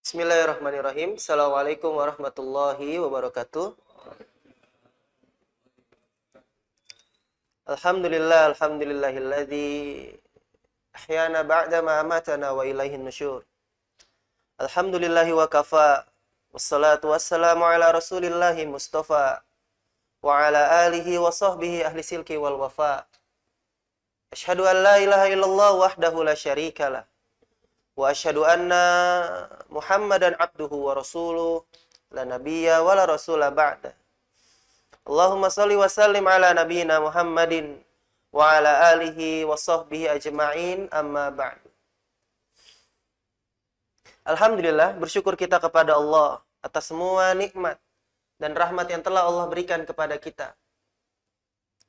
Bismillahirrahmanirrahim. Assalamualaikum warahmatullahi wabarakatuh. Alhamdulillahilladzi ahyana ba'da ma amatana wa ilaihin nusyur. Alhamdulillahi wa kafa. Wassalatu wassalamu ala rasulillahi mustafa wa ala alihi wa sahbihi ahli silki wal wafa. Asyhadu an la ilaha illallah wahdahu la syarikalah. Wa asyhadu anna Muhammadan abduhu wa rasuluh la nabiyya wa la rasula ba'da. Allahumma salli wa sallim ala nabiyyina Muhammadin wa ala alihi wa sahbihi ajma'in amma ba'du. Alhamdulillah, bersyukur kita kepada Allah atas semua nikmat dan rahmat yang telah Allah berikan kepada kita.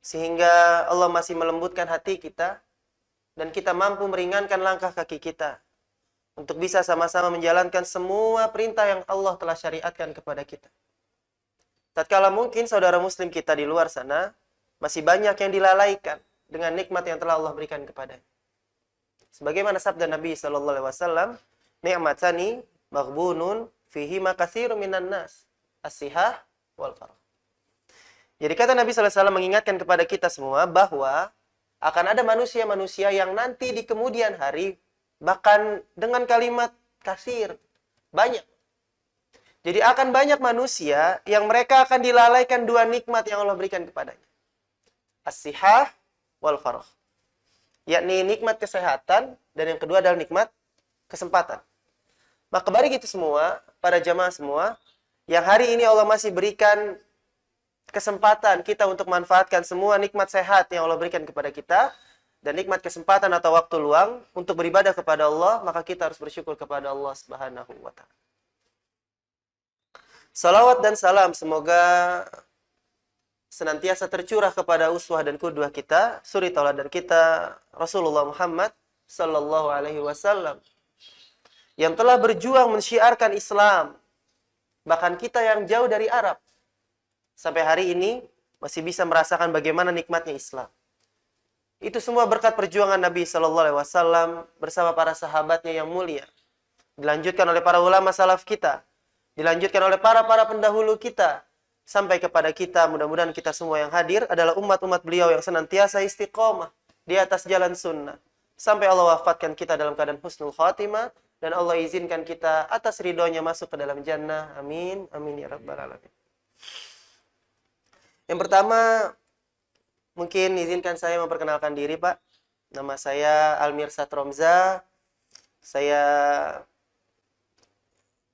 Sehingga Allah masih melembutkan hati kita dan kita mampu meringankan langkah kaki kita untuk bisa sama-sama menjalankan semua perintah yang Allah telah syariatkan kepada kita. Tatkala mungkin saudara muslim kita di luar sana masih banyak yang dilalaikan dengan nikmat yang telah Allah berikan kepadanya. Sebagaimana sabda Nabi sallallahu alaihi wasallam, "Ni'matani maghbunun fihi ma katsirun minan nas, as-sihah wal farah." Jadi kata Nabi sallallahu alaihi wasallam mengingatkan kepada kita semua bahwa akan ada manusia-manusia yang nanti di kemudian hari bahkan dengan kalimat kasir, banyak. Jadi akan banyak manusia yang mereka akan dilalaikan dua nikmat yang Allah berikan kepadanya. As-sihah wal farah. Yakni nikmat kesehatan dan yang kedua adalah nikmat kesempatan. Maka mari kita semua, para jamaah semua, yang hari ini Allah masih berikan kesempatan kita untuk manfaatkan semua nikmat sehat yang Allah berikan kepada kita, dan nikmat kesempatan atau waktu luang untuk beribadah kepada Allah, maka kita harus bersyukur kepada Allah Subhanahu wa taala. Salawat dan salam semoga senantiasa tercurah kepada uswah dan qudwah kita, suri tauladan kita, Rasulullah Muhammad sallallahu alaihi wasallam, yang telah berjuang mensyiarkan Islam. Bahkan kita yang jauh dari Arab sampai hari ini masih bisa merasakan bagaimana nikmatnya Islam. Itu semua berkat perjuangan Nabi sallallahu alaihi wasallam bersama para sahabatnya yang mulia. Dilanjutkan oleh para ulama salaf kita, dilanjutkan oleh para pendahulu kita sampai kepada kita. Mudah-mudahan kita semua yang hadir adalah umat-umat beliau yang senantiasa istiqomah di atas jalan sunnah sampai Allah wafatkan kita dalam keadaan husnul khatimah dan Allah izinkan kita atas ridhonya masuk ke dalam jannah. Amin. Amin ya rabbal alamin. Yang pertama, mungkin izinkan saya memperkenalkan diri, Pak. Nama saya Almirsad Romza. Saya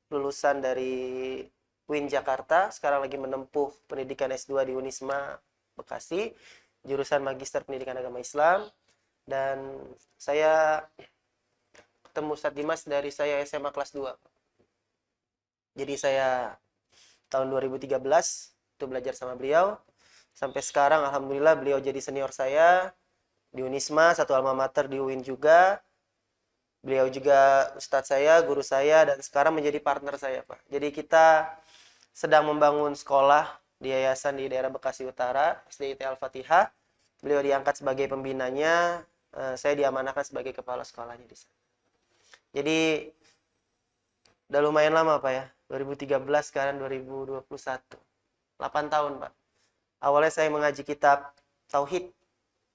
lulusan dari UIN Jakarta. Sekarang lagi menempuh pendidikan S2 di Unisma Bekasi. Jurusan Magister Pendidikan Agama Islam. Dan saya ketemu Ustadz Dimas dari saya SMA kelas 2. Jadi saya tahun 2013 itu belajar sama beliau. Sampai sekarang alhamdulillah beliau jadi senior saya di Unisma, satu alma mater di UIN juga. Beliau juga ustadz saya, guru saya, dan sekarang menjadi partner saya, Pak. Jadi kita sedang membangun sekolah di yayasan di daerah Bekasi Utara, SDIT Al-Fatihah. Beliau diangkat sebagai pembinanya, saya diamanahkan sebagai kepala sekolahnya di sana. Jadi udah lumayan lama, Pak ya. 2013 sekarang 2021. 8 tahun, Pak. Awalnya saya mengaji kitab Tauhid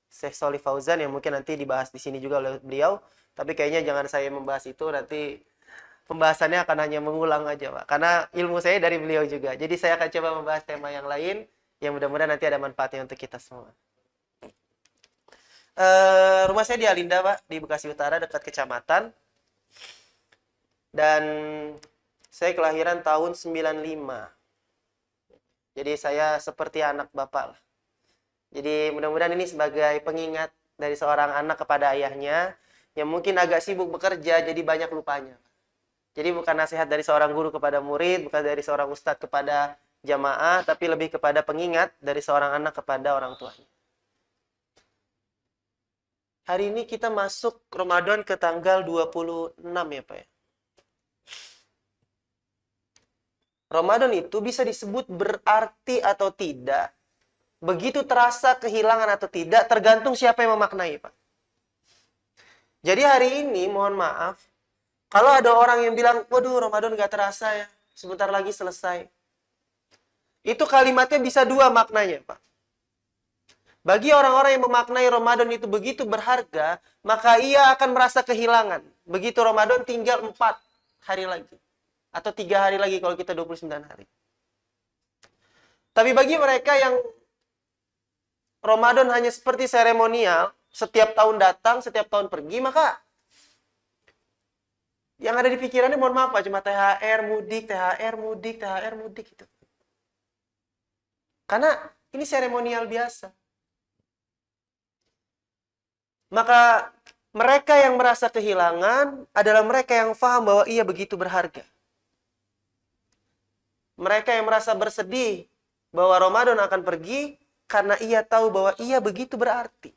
Syekh Shalih Fauzan yang mungkin nanti dibahas di sini juga oleh beliau, tapi kayaknya jangan saya membahas itu, nanti pembahasannya akan hanya mengulang aja, Pak. Karena ilmu saya dari beliau juga. Jadi saya akan coba membahas tema yang lain yang mudah-mudahan nanti ada manfaatnya untuk kita semua. Rumah saya di Alinda, Pak, di Bekasi Utara dekat kecamatan. Dan saya kelahiran tahun 95. Jadi saya seperti anak bapak lah. Jadi mudah-mudahan ini sebagai pengingat dari seorang anak kepada ayahnya yang mungkin agak sibuk bekerja jadi banyak lupanya. Jadi bukan nasihat dari seorang guru kepada murid, bukan dari seorang ustadz kepada jamaah, tapi lebih kepada pengingat dari seorang anak kepada orang tuanya. Hari ini kita masuk Ramadan ke tanggal 26 ya, Pak ya. Ramadan itu bisa disebut berarti atau tidak, begitu terasa kehilangan atau tidak, tergantung siapa yang memaknai, Pak. Jadi hari ini, mohon maaf, Kalau ada orang yang bilang, waduh Ramadan gak terasa ya, sebentar lagi selesai. Itu kalimatnya bisa dua maknanya, Pak. Bagi orang-orang yang memaknai Ramadan itu begitu berharga, maka ia akan merasa kehilangan. Begitu Ramadan tinggal 4 hari lagi. Atau 3 hari lagi kalau kita 29 hari. Tapi bagi mereka yang Ramadan hanya seperti seremonial, setiap tahun datang, setiap tahun pergi, maka yang ada di pikirannya, mohon maaf Pak, cuma THR, mudik, THR, mudik, THR, mudik gitu. Karena ini seremonial biasa. Maka mereka yang merasa kehilangan adalah mereka yang paham bahwa ia begitu berharga. Mereka yang merasa bersedih bahwa Ramadan akan pergi karena ia tahu bahwa ia begitu berarti.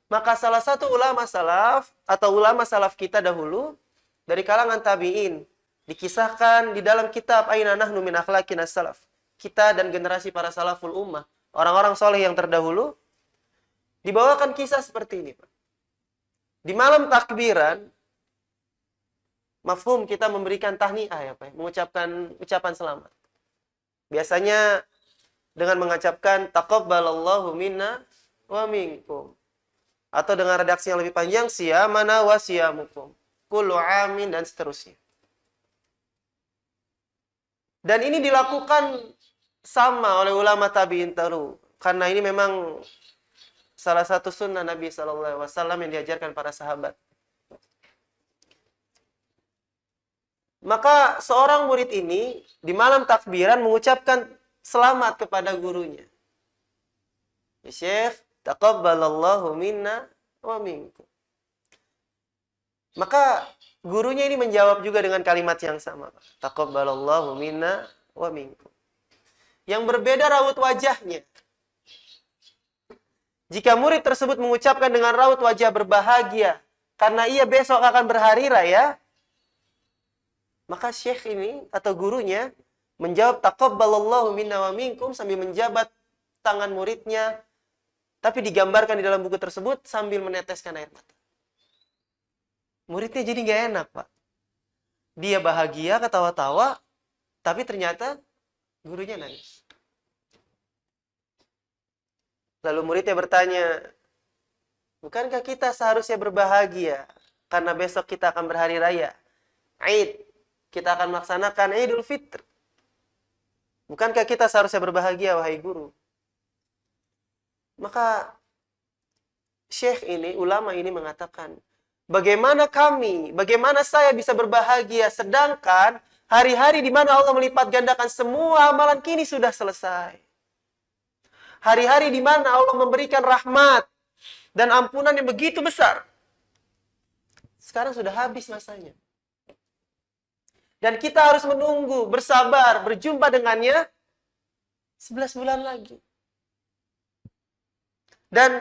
Maka salah satu ulama salaf atau ulama salaf kita dahulu dari kalangan tabi'in dikisahkan di dalam kitab Aina Nahnu min Akhlaqina Salaf. Kita dan generasi para salaful ummah, orang-orang soleh yang terdahulu, dibawakan kisah seperti ini, Pak. Di malam takbiran, mafhum kita memberikan tahniah ya Pak, mengucapkan ucapan selamat. Biasanya dengan mengucapkan taqabbalallahu minna wa minkum. Atau dengan redaksi yang lebih panjang, siyamana wa siyamukum. Kullu amin dan seterusnya. Dan ini dilakukan sama oleh ulama tabi'in taru. Karena ini memang salah satu sunnah Nabi SAW yang diajarkan para sahabat. Maka seorang murid ini di malam takbiran mengucapkan selamat kepada gurunya. Ya Syekh, taqabbalallahu minna wa minkum. Maka gurunya ini menjawab juga dengan kalimat yang sama. Taqabbalallahu minna wa minkum. Yang berbeda raut wajahnya. Jika murid tersebut mengucapkan dengan raut wajah berbahagia karena ia besok akan berhari raya, maka syekh ini atau gurunya menjawab taqabbalallahu minna wa minkum sambil menjabat tangan muridnya, tapi digambarkan di dalam buku tersebut sambil meneteskan air mata. Muridnya jadi nggak enak, Pak. Dia bahagia, ketawa-tawa, tapi ternyata gurunya nangis. Lalu muridnya bertanya, bukankah kita seharusnya berbahagia karena besok kita akan berhari raya? Aid, kita akan melaksanakan Idul Fitr. Bukankah kita seharusnya berbahagia, wahai guru? Maka syekh ini, ulama ini mengatakan, bagaimana saya bisa berbahagia sedangkan hari-hari di mana Allah melipat gandakan semua amalan kini sudah selesai. Hari-hari di mana Allah memberikan rahmat dan ampunan yang begitu besar. Sekarang sudah habis masanya. Dan kita harus menunggu, bersabar, berjumpa dengannya 11 bulan lagi. Dan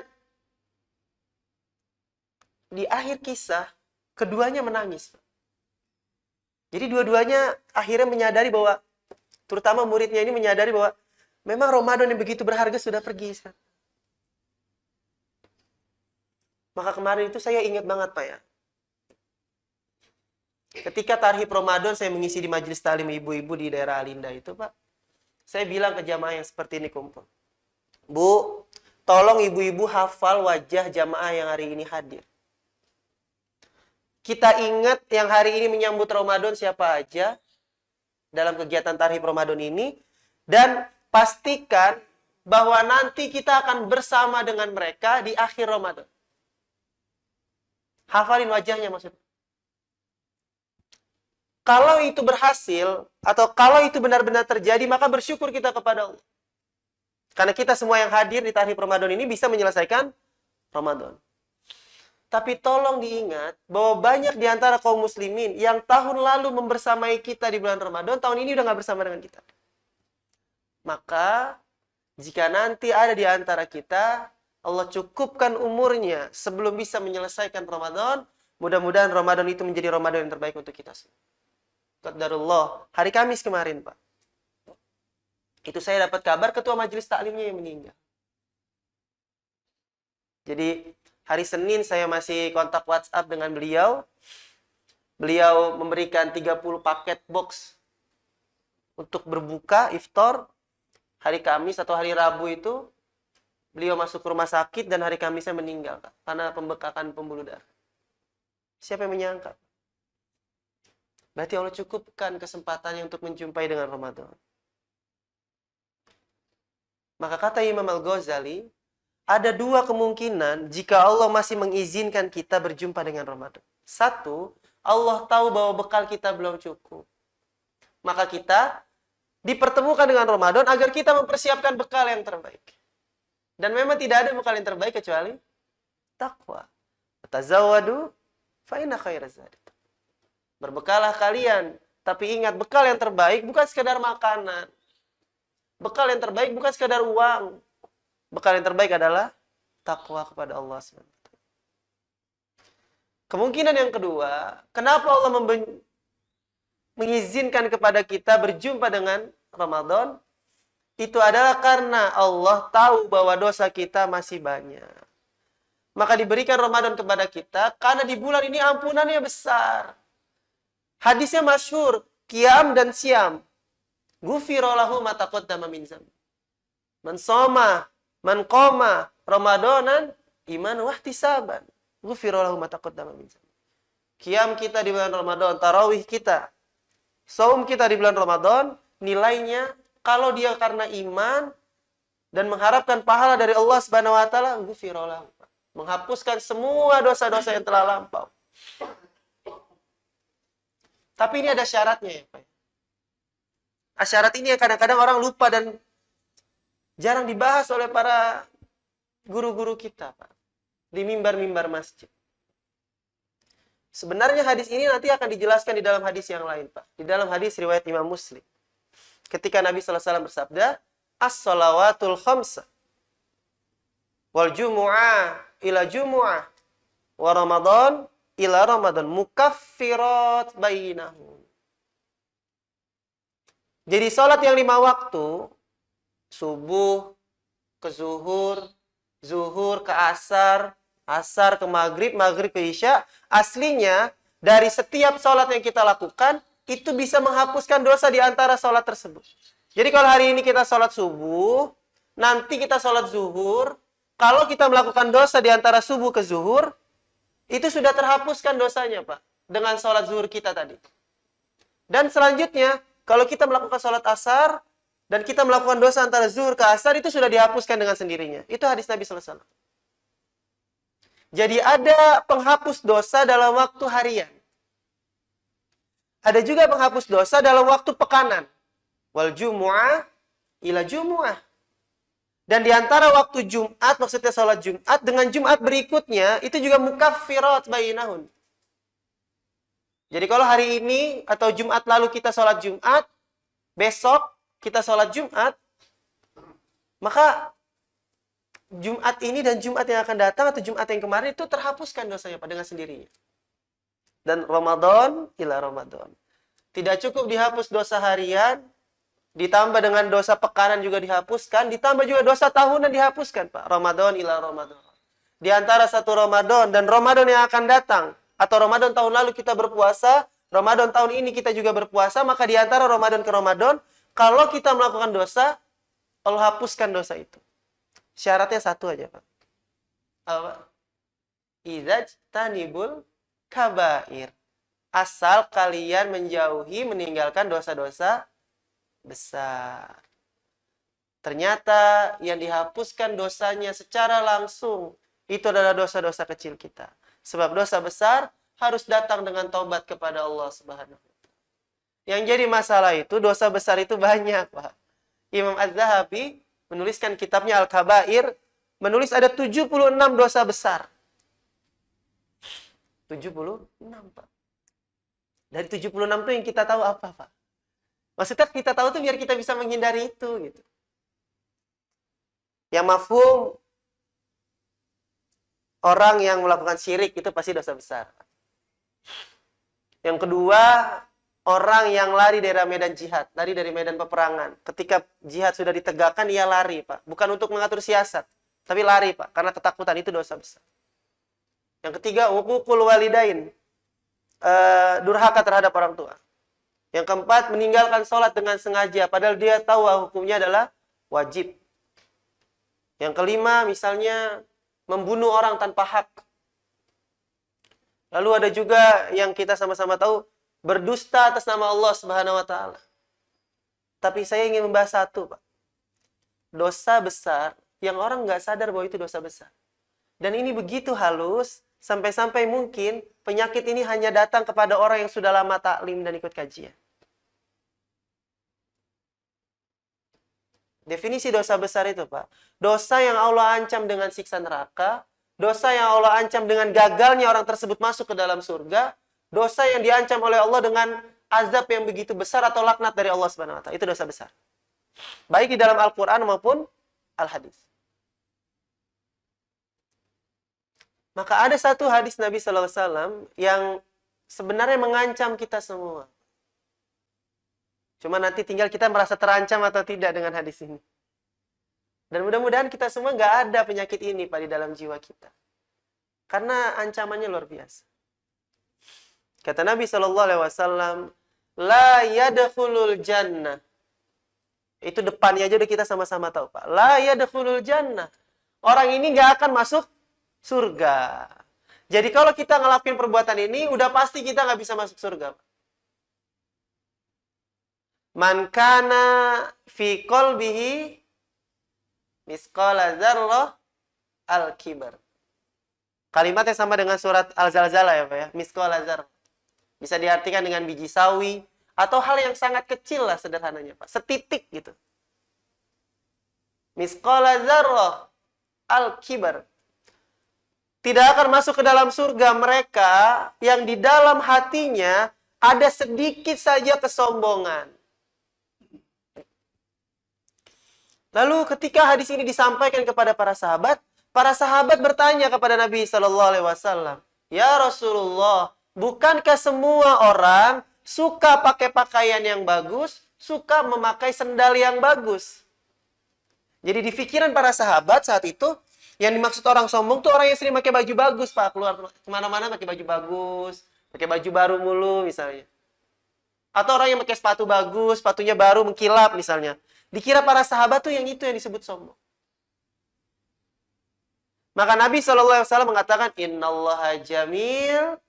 di akhir kisah, keduanya menangis. Jadi dua-duanya akhirnya menyadari bahwa, terutama muridnya ini menyadari bahwa memang Ramadan yang begitu berharga sudah pergi. Maka kemarin itu saya ingat banget Pak ya. Ketika Tarhib Ramadan saya mengisi di majelis talim ibu-ibu di daerah Alinda itu Pak. Saya bilang ke jamaah yang seperti ini kumpul. Bu, tolong ibu-ibu hafal wajah jamaah yang hari ini hadir. Kita ingat yang hari ini menyambut Ramadan siapa aja dalam kegiatan Tarhib Ramadan ini. Dan pastikan bahwa nanti kita akan bersama dengan mereka di akhir Ramadan. Hafalin wajahnya maksudnya. Kalau itu berhasil, atau kalau itu benar-benar terjadi, maka bersyukur kita kepada Allah. Karena kita semua yang hadir di Tarhib Ramadan ini bisa menyelesaikan Ramadan. Tapi tolong diingat bahwa banyak di antara kaum muslimin yang tahun lalu membersamai kita di bulan Ramadan, tahun ini udah gak bersama dengan kita. Maka, jika nanti ada di antara kita, Allah cukupkan umurnya sebelum bisa menyelesaikan Ramadan, mudah-mudahan Ramadan itu menjadi Ramadan yang terbaik untuk kita semua. Qadarullah, hari Kamis kemarin, Pak. Itu saya dapat kabar ketua majelis taklimnya yang meninggal. Jadi, hari Senin saya masih kontak WhatsApp dengan beliau. Beliau memberikan 30 paket box untuk berbuka, iftar. Hari Kamis atau hari Rabu itu, beliau masuk ke rumah sakit dan hari Kamisnya meninggal, Kak, karena pembekakan pembuluh darah. Siapa yang menyangka? Berarti Allah cukupkan kesempatannya untuk menjumpai dengan Ramadan. Maka kata Imam Al-Ghazali, ada dua kemungkinan jika Allah masih mengizinkan kita berjumpa dengan Ramadan. Satu, Allah tahu bahwa bekal kita belum cukup. Maka kita dipertemukan dengan Ramadan agar kita mempersiapkan bekal yang terbaik. Dan memang tidak ada bekal yang terbaik kecuali takwa. Tazawwadu fa inna khairaz zadi. Berbekalah kalian, tapi ingat bekal yang terbaik bukan sekedar makanan. Bekal yang terbaik bukan sekedar uang. Bekal yang terbaik adalah takwa kepada Allah SWT. Kemungkinan yang kedua, kenapa Allah mengizinkan kepada kita berjumpa dengan Ramadan? Itu adalah karena Allah tahu bahwa dosa kita masih banyak. Maka diberikan Ramadan kepada kita, karena di bulan ini ampunannya besar. Hadisnya masyhur, qiyam dan siam. Ghufira lahu ma taqaddama min dzambi. Man shoma, man qoma Ramadanan iman wa ihtisaban. Ghufira lahu ma taqaddama min dzambi. Qiyam kita di bulan Ramadan, tarawih kita, saum kita di bulan Ramadan, nilainya kalau dia karena iman dan mengharapkan pahala dari Allah Subhanahu wa taala, ghufira lahu. Menghapuskan semua dosa-dosa yang telah lampau. Tapi ini ada syaratnya ya, Pak. Syarat ini yang kadang-kadang orang lupa dan jarang dibahas oleh para guru-guru kita, Pak. Di mimbar-mimbar masjid. Sebenarnya hadis ini nanti akan dijelaskan di dalam hadis yang lain, Pak. Di dalam hadis riwayat Imam Muslim. Ketika Nabi sallallahu alaihi wasallam bersabda, "As-shalawatul khamsa wal jumu'ah ila jumu'ah wa Ramadan ila Ramadan mukaffirat bainahum." Jadi salat yang 5 waktu, subuh ke zuhur, zuhur ke asar, asar ke maghrib, maghrib ke isya, aslinya dari setiap salat yang kita lakukan itu bisa menghapuskan dosa di antara sholat tersebut. Jadi kalau hari ini kita sholat subuh, nanti kita sholat zuhur, kalau kita melakukan dosa di antara subuh ke zuhur, itu sudah terhapuskan dosanya, Pak, dengan sholat zuhur kita tadi. Dan selanjutnya, kalau kita melakukan sholat asar, dan kita melakukan dosa antara zuhur ke asar, itu sudah dihapuskan dengan sendirinya. Itu hadis Nabi SAW. Jadi ada penghapus dosa dalam waktu harian. Ada juga penghapus dosa dalam waktu pekanan. Wal jumu'ah ila jumu'ah. Dan di antara waktu Jumat, maksudnya sholat Jumat, dengan Jumat berikutnya, itu juga mukaffirat bainahun. Jadi kalau hari ini, atau Jumat lalu kita sholat Jumat, besok kita sholat Jumat, maka Jumat ini dan Jumat yang akan datang, atau Jumat yang kemarin, itu terhapuskan dosanya, Pak, dengan sendirinya. Dan Ramadan ila Ramadan. Tidak cukup dihapus dosa harian, ditambah dengan dosa pekanan juga dihapuskan, ditambah juga dosa tahunan dihapuskan, Pak. Ramadan ila Ramadan. Di antara satu Ramadan dan Ramadan yang akan datang, atau Ramadan tahun lalu kita berpuasa, Ramadan tahun ini kita juga berpuasa, maka di antara Ramadan ke Ramadan, kalau kita melakukan dosa, Allah hapuskan dosa itu. Syaratnya satu aja, Pak. Apa? Idzajtanibul kabair. Asal kalian menjauhi, meninggalkan dosa-dosa besar. Ternyata yang dihapuskan dosanya secara langsung itu adalah dosa-dosa kecil kita. Sebab dosa besar harus datang dengan taubat kepada Allah Subhanahu wa taala. Yang jadi masalah itu dosa besar itu banyak, Pak. Imam Az-Zahabi menuliskan kitabnya Al-Kabair, menulis ada 76 dosa besar. 76, Pak. Dari 76 itu yang kita tahu apa, Pak? Maksudnya kita tahu itu biar kita bisa menghindari itu, gitu. Yang mafhum, orang yang melakukan syirik itu pasti dosa besar. Yang kedua, orang yang lari dari medan jihad, lari dari medan peperangan. Ketika jihad sudah ditegakkan, ia lari, Pak. Bukan untuk mengatur siasat, tapi lari, Pak. Karena ketakutan itu dosa besar. Yang ketiga, uququl walidain. durhaka terhadap orang tua. Yang keempat, meninggalkan sholat dengan sengaja, padahal dia tahu hukumnya adalah wajib. Yang kelima, misalnya membunuh orang tanpa hak. Lalu ada juga yang kita sama-sama tahu, berdusta atas nama Allah Subhanahu wa taala. Tapi saya ingin membahas satu, Pak. Dosa besar yang orang nggak sadar bahwa itu dosa besar. Dan ini begitu halus, sampai-sampai mungkin penyakit ini hanya datang kepada orang yang sudah lama taklim dan ikut kajian. Definisi dosa besar itu, Pak. Dosa yang Allah ancam dengan siksa neraka, dosa yang Allah ancam dengan gagalnya orang tersebut masuk ke dalam surga, dosa yang diancam oleh Allah dengan azab yang begitu besar atau laknat dari Allah Subhanahu wa taala. Itu dosa besar. Baik di dalam Al-Qur'an maupun Al-Hadis. Maka ada satu hadis Nabi sallallahu alaihi wasallam yang sebenarnya mengancam kita semua. Cuma nanti tinggal kita merasa terancam atau tidak dengan hadis ini. Dan mudah-mudahan kita semua nggak ada penyakit ini, Pak, di dalam jiwa kita. Karena ancamannya luar biasa. Kata Nabi SAW, La yadkhulul jannah. Itu depannya aja udah kita sama-sama tahu, Pak. La yadkhulul jannah. Orang ini nggak akan masuk surga. Jadi kalau kita ngelakuin perbuatan ini, udah pasti kita nggak bisa masuk surga, Pak. Man kana fi qalbihi misqala dzarrah al-kibar. Kalimatnya sama dengan surat Al-Zalzalah ya, Pak ya. Misqala dzarrah. Bisa diartikan dengan biji sawi atau hal yang sangat kecil lah sederhananya, Pak. Setitik gitu. Misqala dzarrah al-kibar. Tidak akan masuk ke dalam surga mereka yang di dalam hatinya ada sedikit saja kesombongan. Lalu ketika hadis ini disampaikan kepada para sahabat bertanya kepada Nabi Shallallahu Alaihi Wasallam, ya Rasulullah, bukankah semua orang suka pakai pakaian yang bagus, suka memakai sendal yang bagus? Jadi di pikiran para sahabat saat itu, yang dimaksud orang sombong tuh orang yang sering pakai baju bagus, Pak, keluar kemana-mana pakai baju bagus, pakai baju baru mulu misalnya. Atau orang yang pakai sepatu bagus, sepatunya baru mengkilap misalnya. Dikira para sahabat tuh yang itu yang disebut sombong. Maka Nabi SAW mengatakan, Innallaha jamil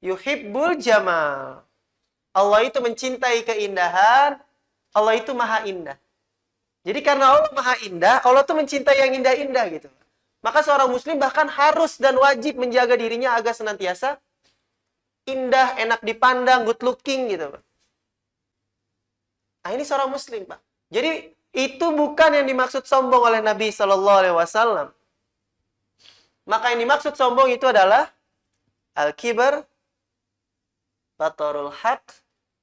yuhibbul jamal. Allah itu mencintai keindahan, Allah itu maha indah. Jadi karena Allah maha indah, Allah tuh mencintai yang indah-indah gitu. Maka seorang muslim bahkan harus dan wajib menjaga dirinya agar senantiasa indah, enak dipandang, good looking gitu, Pak. Nah, ini seorang muslim, Pak. Jadi itu bukan yang dimaksud sombong oleh Nabi Shallallahu Alaihi Wasallam. Maka yang dimaksud sombong itu adalah al-kibar, batarul haq,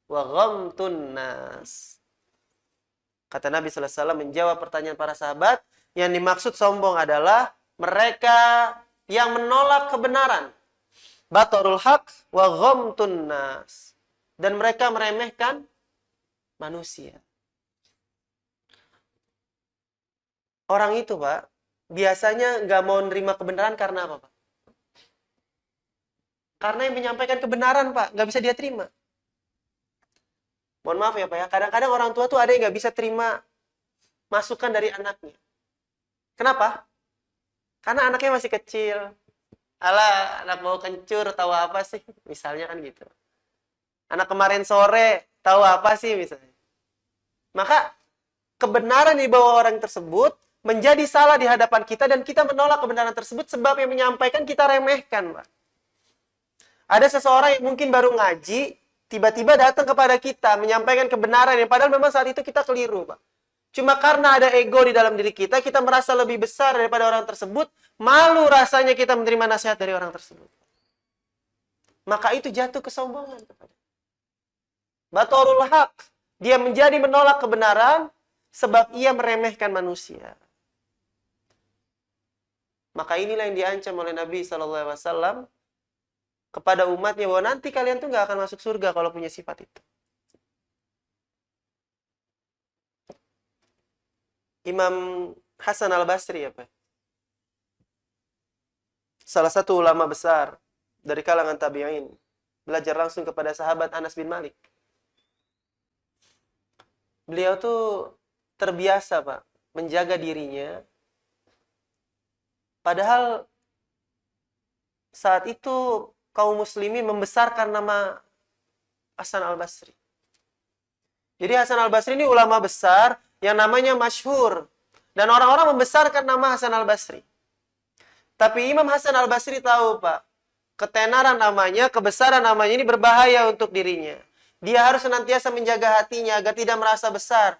wa ghamtun nas. Kata Nabi Sallallahu Alaihi Wasallam menjawab pertanyaan para sahabat, yang dimaksud sombong adalah mereka yang menolak kebenaran, batarul haq, wa ghamtun nas, dan mereka meremehkan manusia. Orang itu, Pak, biasanya nggak mau nerima kebenaran karena apa, Pak? Karena yang menyampaikan kebenaran, Pak, nggak bisa dia terima. Mohon maaf ya, Pak ya. Kadang-kadang orang tua tuh ada yang nggak bisa terima masukan dari anaknya. Kenapa? Karena anaknya masih kecil. Alah, anak mau kencur, tahu apa sih? Misalnya kan gitu. Anak kemarin sore, tahu apa sih misalnya. Maka, kebenaran di bawah orang tersebut menjadi salah di hadapan kita dan kita menolak kebenaran tersebut sebab yang menyampaikan kita remehkan, Pak. Ada seseorang yang mungkin baru ngaji, tiba-tiba datang kepada kita menyampaikan kebenaran yang padahal memang saat itu kita keliru, Pak. Cuma karena ada ego di dalam diri kita, kita merasa lebih besar daripada orang tersebut, malu rasanya kita menerima nasihat dari orang tersebut. Maka itu jatuh kesombongan kepada. Batarul haq, dia menjadi menolak kebenaran sebab ia meremehkan manusia. Maka inilah yang diancam oleh Nabi SAW kepada umatnya bahwa nanti kalian tuh nggak akan masuk surga kalau punya sifat itu. Imam Hasan al-Basri apa? Salah satu ulama besar dari kalangan tabi'in. belajar langsung kepada sahabat Anas bin Malik. Beliau tuh terbiasa, Pak, menjaga dirinya. Padahal saat itu kaum muslimin membesarkan nama Hasan al-Basri. Jadi Hasan al-Basri ini ulama besar yang namanya masyhur. Dan orang-orang membesarkan nama Hasan al-Basri. Tapi Imam Hasan al-Basri tahu, Pak, ketenaran namanya, kebesaran namanya ini berbahaya untuk dirinya. Dia harus senantiasa menjaga hatinya agar tidak merasa besar.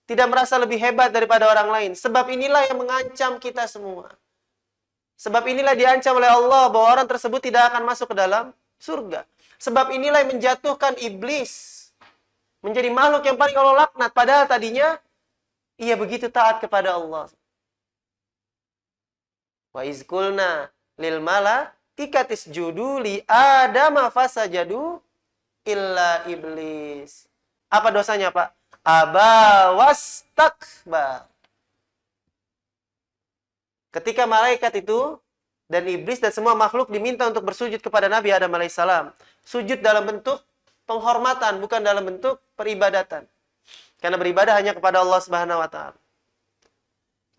Tidak merasa lebih hebat daripada orang lain. Sebab inilah yang mengancam kita semua. Sebab inilah diancam oleh Allah bahwa orang tersebut tidak akan masuk ke dalam surga. Sebab inilah yang menjatuhkan iblis menjadi makhluk yang paling Allah laknat. Padahal tadinya ia begitu taat kepada Allah. Wa izkulna lil malaikatis judu li adama fasajadu illa iblis. Apa dosanya, Pak? Aba wastakbar. Ketika malaikat itu dan iblis dan semua makhluk diminta untuk bersujud kepada Nabi Adam alaihissalam. Sujud dalam bentuk penghormatan, bukan dalam bentuk peribadatan. Karena beribadah hanya kepada Allah Subhanahu wa taala.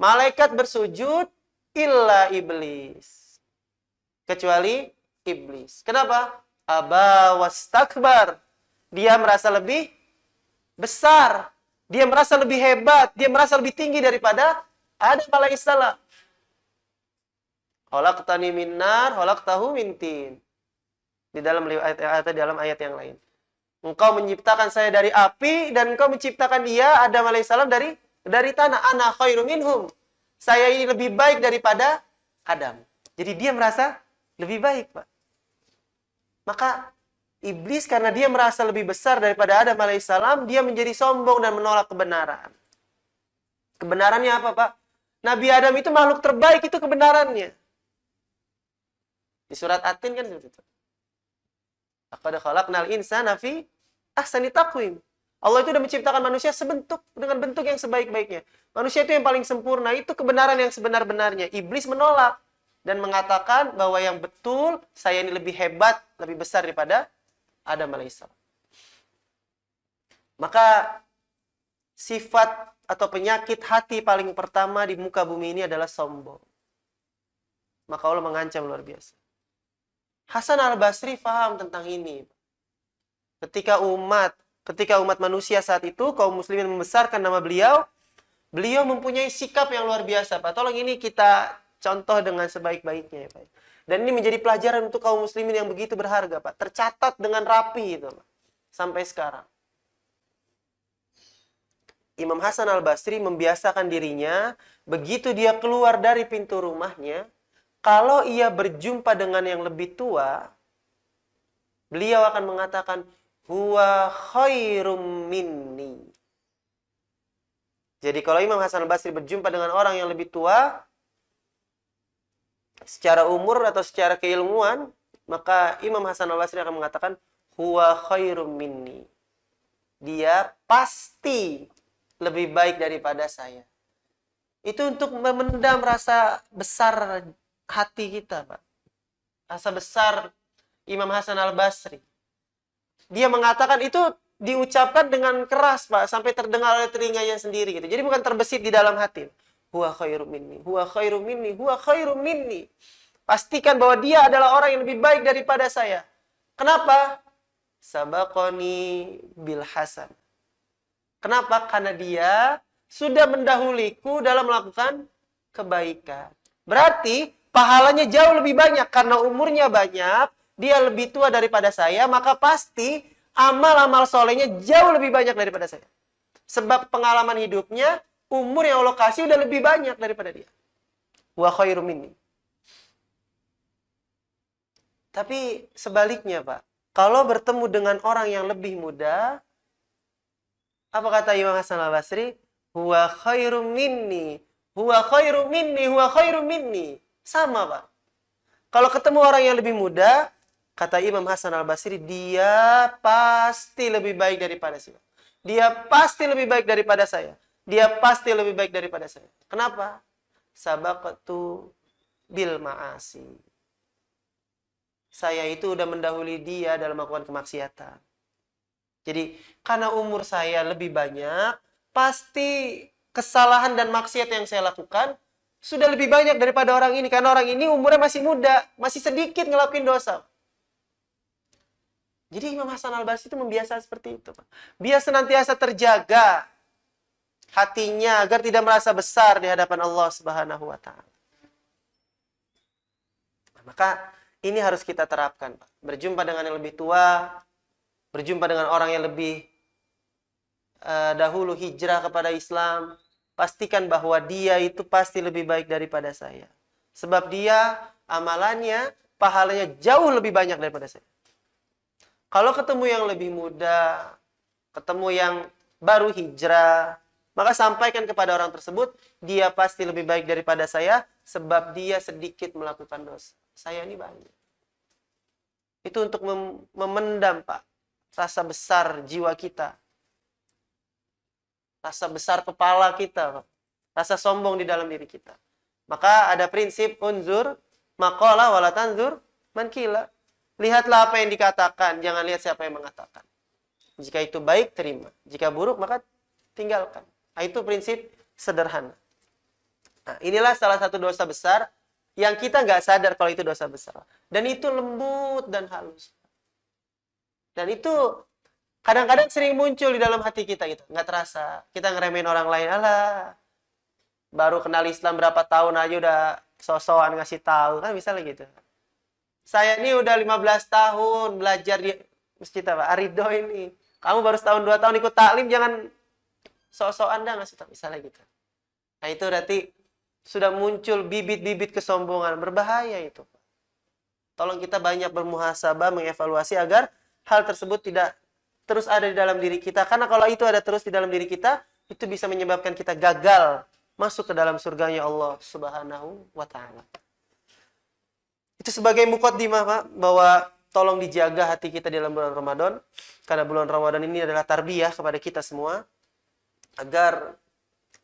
Malaikat bersujud illa iblis. Kecuali iblis. Kenapa? Aba wastakbar. Dia merasa lebih besar. Dia merasa lebih hebat. Dia merasa lebih tinggi daripada Adam alaihissalam. Khalaqtani min nar, khalaqtahu min tin. Di dalam ayat yang lain. Engkau menciptakan saya dari api dan engkau menciptakan dia Adam alaihissalam dari tanah. Ana khairu minhum. Saya ini lebih baik daripada Adam. Jadi dia merasa lebih baik, Pak. Maka iblis karena dia merasa lebih besar daripada Adam alaihissalam, dia menjadi sombong dan menolak kebenaran. Kebenarannya apa, Pak? Nabi Adam itu makhluk terbaik, itu kebenarannya. Di surat At-Tin kan seperti itu. Laqad khalaqnal insana fi ahsani taqwim. Allah itu sudah menciptakan manusia dengan bentuk yang sebaik-baiknya. Manusia itu yang paling sempurna, itu kebenaran yang sebenar-benarnya. Iblis menolak dan mengatakan bahwa yang betul, saya ini lebih hebat, lebih besar daripada Adam alaihissalam. Maka sifat atau penyakit hati paling pertama di muka bumi ini adalah sombong. Maka Allah mengancam luar biasa. Hasan al-Basri paham tentang ini. Ketika umat manusia saat itu, kaum muslimin membesarkan nama beliau, beliau mempunyai sikap yang luar biasa, Pak. Tolong ini kita contoh dengan sebaik-baiknya, Pak. Dan ini menjadi pelajaran untuk kaum muslimin yang begitu berharga, Pak. Tercatat dengan rapi itu, Pak. Sampai sekarang. Imam Hasan al-Basri membiasakan dirinya, begitu dia keluar dari pintu rumahnya, kalau ia berjumpa dengan yang lebih tua, beliau akan mengatakan, huwa khairum minni. Jadi kalau Imam Hasan al-Basri berjumpa dengan orang yang lebih tua, secara umur atau secara keilmuan, maka Imam Hasan al-Basri akan mengatakan, huwa khairum minni. Dia pasti lebih baik daripada saya. Itu untuk memendam rasa besar hati kita, Pak. Rasa besar Imam Hasan al-Basri. Dia mengatakan itu diucapkan dengan keras, Pak, sampai terdengar oleh telinganya sendiri gitu. Jadi bukan terbesit di dalam hati. Huwa khairum minni, huwa khairum minni, huwa khairum minni. Pastikan bahwa dia adalah orang yang lebih baik daripada saya. Kenapa? Sabaqani bil hasan. Kenapa? Karena dia sudah mendahuliku dalam melakukan kebaikan. Berarti pahalanya jauh lebih banyak karena umurnya banyak, dia lebih tua daripada saya, maka pasti amal-amal solehnya jauh lebih banyak daripada saya. Sebab pengalaman hidupnya, umur yang Allah kasih udah lebih banyak daripada dia. Wa khairum minni. Tapi sebaliknya, Pak. Kalau bertemu dengan orang yang lebih muda, apa kata Imam Hasan al-Basri? Huwa khairum minni, huwa khairum minni, huwa khairum minni. Sama, Pak. Kalau ketemu orang yang lebih muda, kata Imam Hasan al-Basri, dia pasti lebih baik daripada saya. Dia pasti lebih baik daripada saya. Dia pasti lebih baik daripada saya. Kenapa? Sabaqatu bil ma'asi. saya itu udah mendahului dia dalam melakukan kemaksiatan. Jadi, karena umur saya lebih banyak, pasti kesalahan dan maksiat yang saya lakukan sudah lebih banyak daripada orang ini. Karena orang ini umurnya masih muda, masih sedikit ngelakuin dosa. Jadi Imam Hasan al-Basri itu membiasakan seperti itu, Pak. Biar senantiasa terjaga hatinya agar tidak merasa besar di hadapan Allah Subhanahu wa taala. Maka ini harus kita terapkan, Pak. Berjumpa dengan yang lebih tua, berjumpa dengan orang yang lebih dahulu hijrah kepada Islam, pastikan bahwa dia itu pasti lebih baik daripada saya. Sebab dia amalannya, pahalanya jauh lebih banyak daripada saya. Kalau ketemu yang lebih muda, ketemu yang baru hijrah, maka sampaikan kepada orang tersebut, dia pasti lebih baik daripada saya, sebab dia sedikit melakukan dosa. Saya ini banyak. Itu untuk memendam, Pak, rasa besar jiwa kita. Rasa besar kepala kita, Pak. Rasa sombong di dalam diri kita. Maka ada prinsip unzur, maqala wala tanzur mankila. Lihatlah apa yang dikatakan, jangan lihat siapa yang mengatakan. Jika itu baik, terima. Jika buruk, maka tinggalkan. Nah, itu prinsip sederhana. Nah, inilah salah satu dosa besar yang kita nggak sadar kalau itu dosa besar. Dan itu lembut dan halus. Dan itu kadang-kadang sering muncul di dalam hati kita gitu. Nggak terasa. Kita ngeremehin orang lain. Alah, baru kenal Islam berapa tahun aja udah so-soan ngasih tahu. Kan misalnya gitu. Saya ini udah 15 tahun belajar di masjid apa? Arido ini. Kamu baru setahun 2 tahun ikut taklim, jangan sok-sokan dah ngasih tahu. Misalnya gitu. Nah itu berarti sudah muncul bibit-bibit kesombongan. Berbahaya itu. Tolong kita banyak bermuhasabah, mengevaluasi agar hal tersebut tidak terus ada di dalam diri kita. Karena kalau itu ada terus di dalam diri kita, itu bisa menyebabkan kita gagal masuk ke dalam surganya Allah Subhanahu wa ta'ala. Itu sebagai muqaddimah, Pak, bahwa tolong dijaga hati kita dalam bulan Ramadan. Karena bulan Ramadan ini adalah tarbiyah kepada kita semua. Agar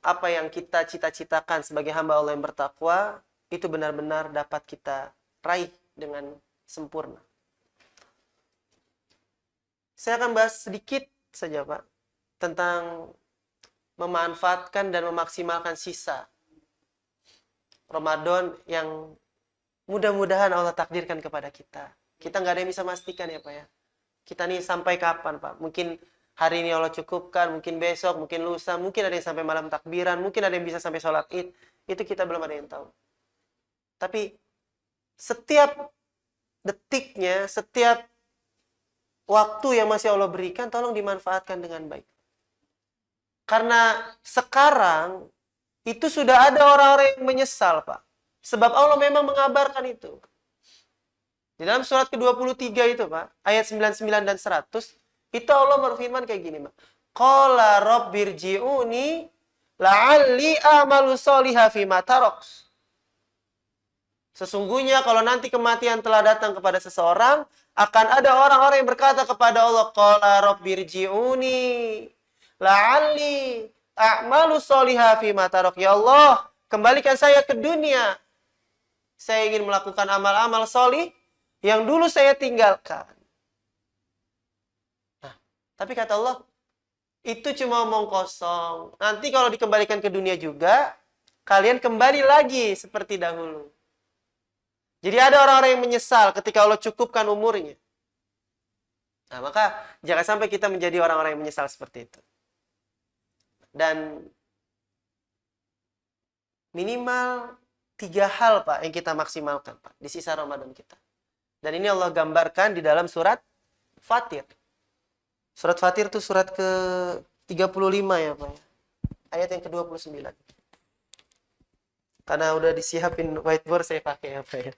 apa yang kita cita-citakan sebagai hamba Allah yang bertakwa, itu benar-benar dapat kita raih dengan sempurna. Saya akan bahas sedikit saja, Pak, tentang memanfaatkan dan memaksimalkan sisa Ramadan yang mudah-mudahan Allah takdirkan kepada kita. Kita nggak ada yang bisa memastikan ya, Pak ya. Kita nih sampai kapan, Pak? Mungkin hari ini Allah cukupkan, mungkin besok, mungkin lusa, mungkin ada yang sampai malam takbiran, mungkin ada yang bisa sampai sholat id. Itu kita belum ada yang tahu. Tapi setiap detiknya, setiap waktu yang masih Allah berikan, tolong dimanfaatkan dengan baik. Karena sekarang itu sudah ada orang-orang yang menyesal, Pak. Sebab Allah memang mengabarkan itu. Di dalam surat ke-23 itu, Pak, ayat 99 dan 100, itu Allah berfirman kayak gini, Pak. Qala rabbirji'uni la'alli a'malu sholihan fima tarak. Sesungguhnya kalau nanti kematian telah datang kepada seseorang, akan ada orang-orang yang berkata kepada Allah, qala rabbirji'uni la'alli a'malu sholihan fima tarak. Ya Allah, kembalikan saya ke dunia. Saya ingin melakukan amal-amal sholih yang dulu saya tinggalkan. Nah, tapi kata Allah, itu cuma omong kosong. Nanti kalau dikembalikan ke dunia juga, kalian kembali lagi seperti dahulu. Jadi ada orang-orang yang menyesal ketika Allah cukupkan umurnya. Nah, maka jangan sampai kita menjadi orang-orang yang menyesal seperti itu. Dan minimal 3 hal, Pak, yang kita maksimalkan, Pak, di sisa Ramadan kita. Dan ini Allah gambarkan di dalam surat Fatir. Surat Fatir itu surat ke-35 ya, Pak. Ayat yang ke-29. Karena udah disiapin whiteboard, saya pakai apa ya.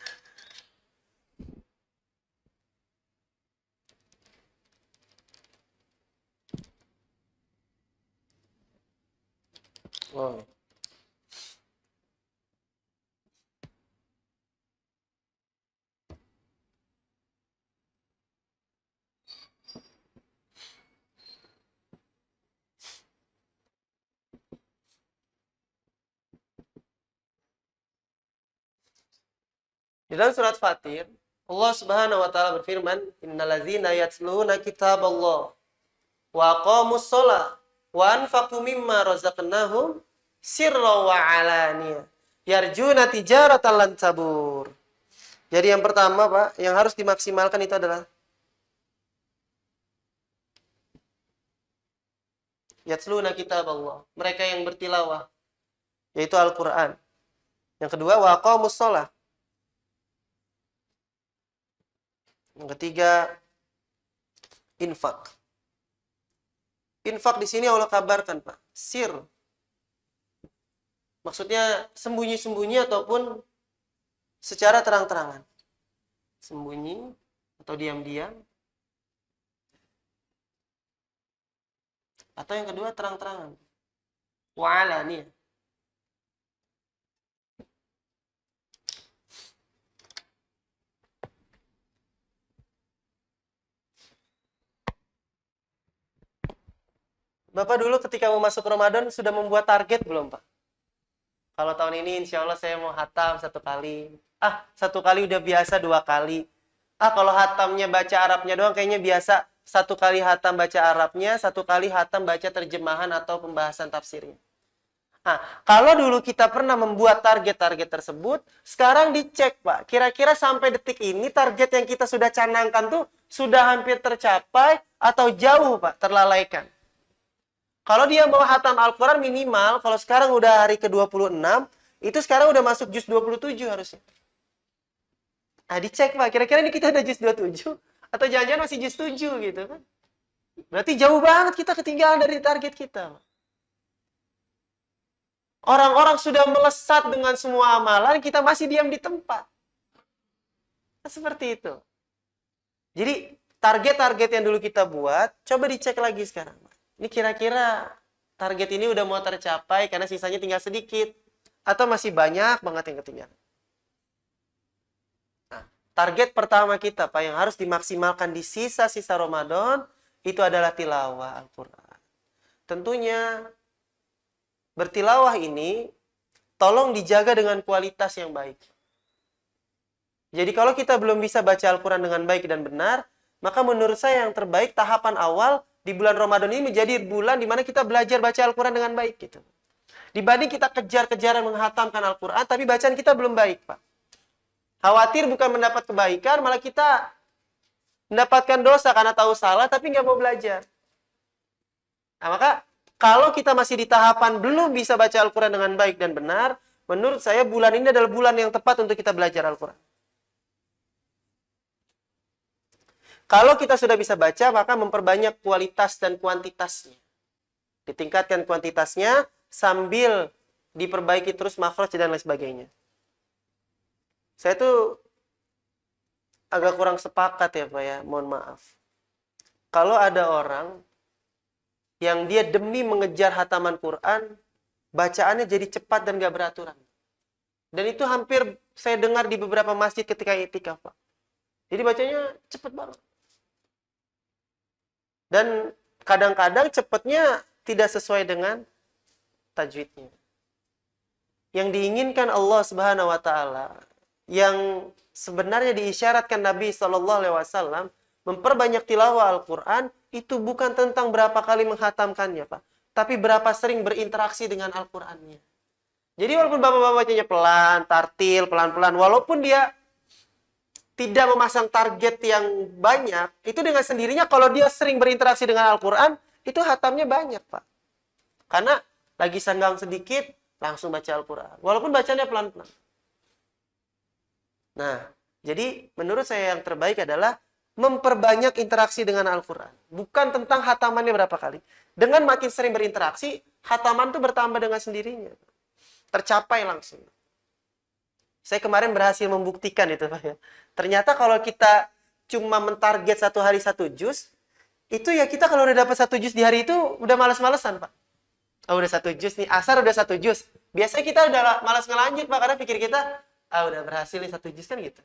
Oh. Di dalam surat Fatir, Allah Subhanahu wa taala berfirman, "Innalladzina yatluna kitaballah wa aqamus shalah wa anfaqu mimma razaqnahum sirra wa alaniyah yarjuna tijaratan lan tabur." Jadi yang pertama, Pak, yang harus dimaksimalkan itu adalah yatluna kitaballah, mereka yang bertilawah, yaitu Al-Qur'an. Yang kedua, wa aqamus shalah. Yang ketiga, infak. Infak di sini Allah kabarkan, Pak, sir. Maksudnya sembunyi-sembunyi ataupun secara terang-terangan. Sembunyi atau diam-diam. Atau yang kedua terang-terangan. Wa'ala nih. Bapak dulu ketika mau masuk Ramadan sudah membuat target belum, Pak? Kalau tahun ini insya Allah saya mau hatam 1 kali. Ah, 1 kali udah biasa 2 kali. Ah, kalau hatamnya baca Arabnya doang kayaknya biasa. 1 kali hatam baca Arabnya, 1 kali hatam baca terjemahan atau pembahasan tafsirnya. Nah, kalau dulu kita pernah membuat target-target tersebut, sekarang dicek, Pak. Kira-kira sampai detik ini target yang kita sudah canangkan tuh sudah hampir tercapai atau jauh, Pak, terlalaikan. Kalau dia mau hatam Al-Quran minimal, kalau sekarang udah hari ke-26, itu sekarang udah masuk juz 27 harusnya. Nah, dicek, Pak. Kira-kira ini kita udah juz 27? Atau jangan-jangan masih juz 7 gitu kan? Berarti jauh banget kita ketinggalan dari target kita. Orang-orang sudah melesat dengan semua amalan, kita masih diam di tempat. Nah, seperti itu. Jadi, target-target yang dulu kita buat, coba dicek lagi sekarang. Ini kira-kira target ini udah mau tercapai karena sisanya tinggal sedikit. Atau masih banyak banget yang ketinggalan. Nah, target pertama kita, Pak, yang harus dimaksimalkan di sisa-sisa Ramadan, itu adalah tilawah Al-Quran. Tentunya, bertilawah ini, tolong dijaga dengan kualitas yang baik. Jadi kalau kita belum bisa baca Al-Quran dengan baik dan benar, maka menurut saya yang terbaik tahapan awal di bulan Ramadan ini menjadi bulan di mana kita belajar baca Al-Quran dengan baik gitu. Dibanding kita kejar-kejaran menghatamkan Al-Quran, tapi bacaan kita belum baik, Pak. Khawatir bukan mendapat kebaikan, malah kita mendapatkan dosa karena tahu salah, tapi nggak mau belajar. Nah, maka kalau kita masih di tahapan belum bisa baca Al-Quran dengan baik dan benar, menurut saya bulan ini adalah bulan yang tepat untuk kita belajar Al-Quran. Kalau kita sudah bisa baca, maka memperbanyak kualitas dan kuantitasnya. Ditingkatkan kuantitasnya sambil diperbaiki terus makhraj dan lain sebagainya. Saya tuh agak kurang sepakat ya, Pak ya, mohon maaf. Kalau ada orang yang dia demi mengejar hataman Quran, bacaannya jadi cepat dan gak beraturan. Dan itu hampir saya dengar di beberapa masjid ketika iktikaf, Pak. Jadi bacanya cepat banget. Dan kadang-kadang cepatnya tidak sesuai dengan tajwidnya. Yang diinginkan Allah Subhanahu wa taala, yang sebenarnya diisyaratkan Nabi SAW memperbanyak tilawah Al-Quran, itu bukan tentang berapa kali menghatamkannya, Pak. Tapi berapa sering berinteraksi dengan Al-Qurannya. Jadi walaupun bapak-bapak bacanya pelan, tartil, pelan-pelan, walaupun dia tidak memasang target yang banyak, itu dengan sendirinya kalau dia sering berinteraksi dengan Al-Quran, itu hatamnya banyak, Pak. Karena lagi senggang sedikit, langsung baca Al-Quran. Walaupun bacanya pelan-pelan. Nah, jadi menurut saya yang terbaik adalah memperbanyak interaksi dengan Al-Quran. Bukan tentang hatamannya berapa kali. Dengan makin sering berinteraksi, hataman itu bertambah dengan sendirinya. Tercapai langsung. Saya kemarin berhasil membuktikan itu, Pak ya. Ternyata kalau kita cuma mentarget 1 hari 1 juz, itu ya kita kalau udah dapat 1 juz di hari itu udah malas-malesan, Pak. Oh, udah 1 juz nih, asar udah 1 juz. Biasanya kita udah malas ngelanjut, Pak, karena pikir kita, udah berhasil nih 1 juz kan gitu.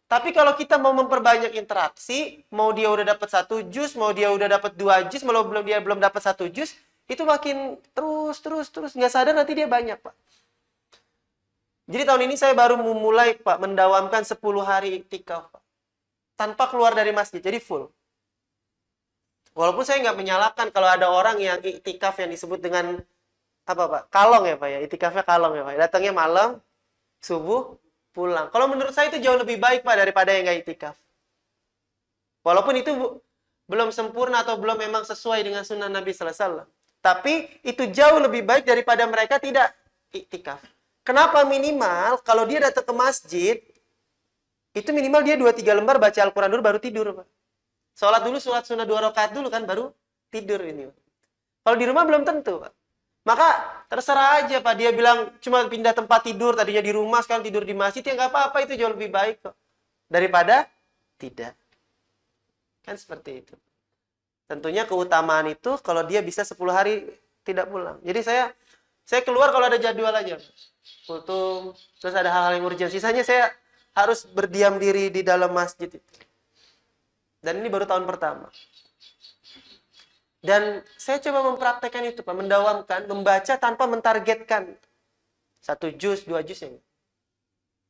Tapi kalau kita mau memperbanyak interaksi, mau dia udah dapat 1 juz, mau dia udah dapat 2 juz, mau dia belum dapat 1 juz, itu makin terus, nggak sadar nanti dia banyak, Pak. Jadi tahun ini saya baru memulai Pak mendawamkan 10 hari iktikaf Pak. Tanpa keluar dari masjid, jadi full. Walaupun saya nggak menyalahkan kalau ada orang yang iktikaf yang disebut dengan apa Pak? Kalong ya Pak ya. Iktikafnya kalong ya Pak. Datangnya malam, subuh, pulang. Kalau menurut saya itu jauh lebih baik Pak daripada yang nggak iktikaf. Walaupun itu belum sempurna atau belum memang sesuai dengan sunnah Nabi Sallallahu Alaihi Wasallam. Tapi itu jauh lebih baik daripada mereka tidak iktikaf. Kenapa minimal kalau dia datang ke masjid, itu minimal dia 2-3 lembar baca Al-Quran dulu baru tidur Pak. Sholat dulu, sholat sunnah 2 rakaat dulu kan baru tidur ini Pak. Kalau di rumah belum tentu Pak. Maka terserah aja Pak, dia bilang cuma pindah tempat tidur, tadinya di rumah sekarang tidur di masjid, ya nggak apa-apa, itu jauh lebih baik kok. Daripada tidak. Kan seperti itu. Tentunya keutamaan itu kalau dia bisa 10 hari tidak pulang. Jadi saya keluar kalau ada jadwal aja. Kultum, terus ada hal-hal yang urgent. Sisanya saya harus berdiam diri di dalam masjid itu. Dan ini baru tahun pertama. Dan saya coba mempraktekkan itu, Pak. Mendawamkan, membaca tanpa mentargetkan. 1 juz, 2 juz. Ya.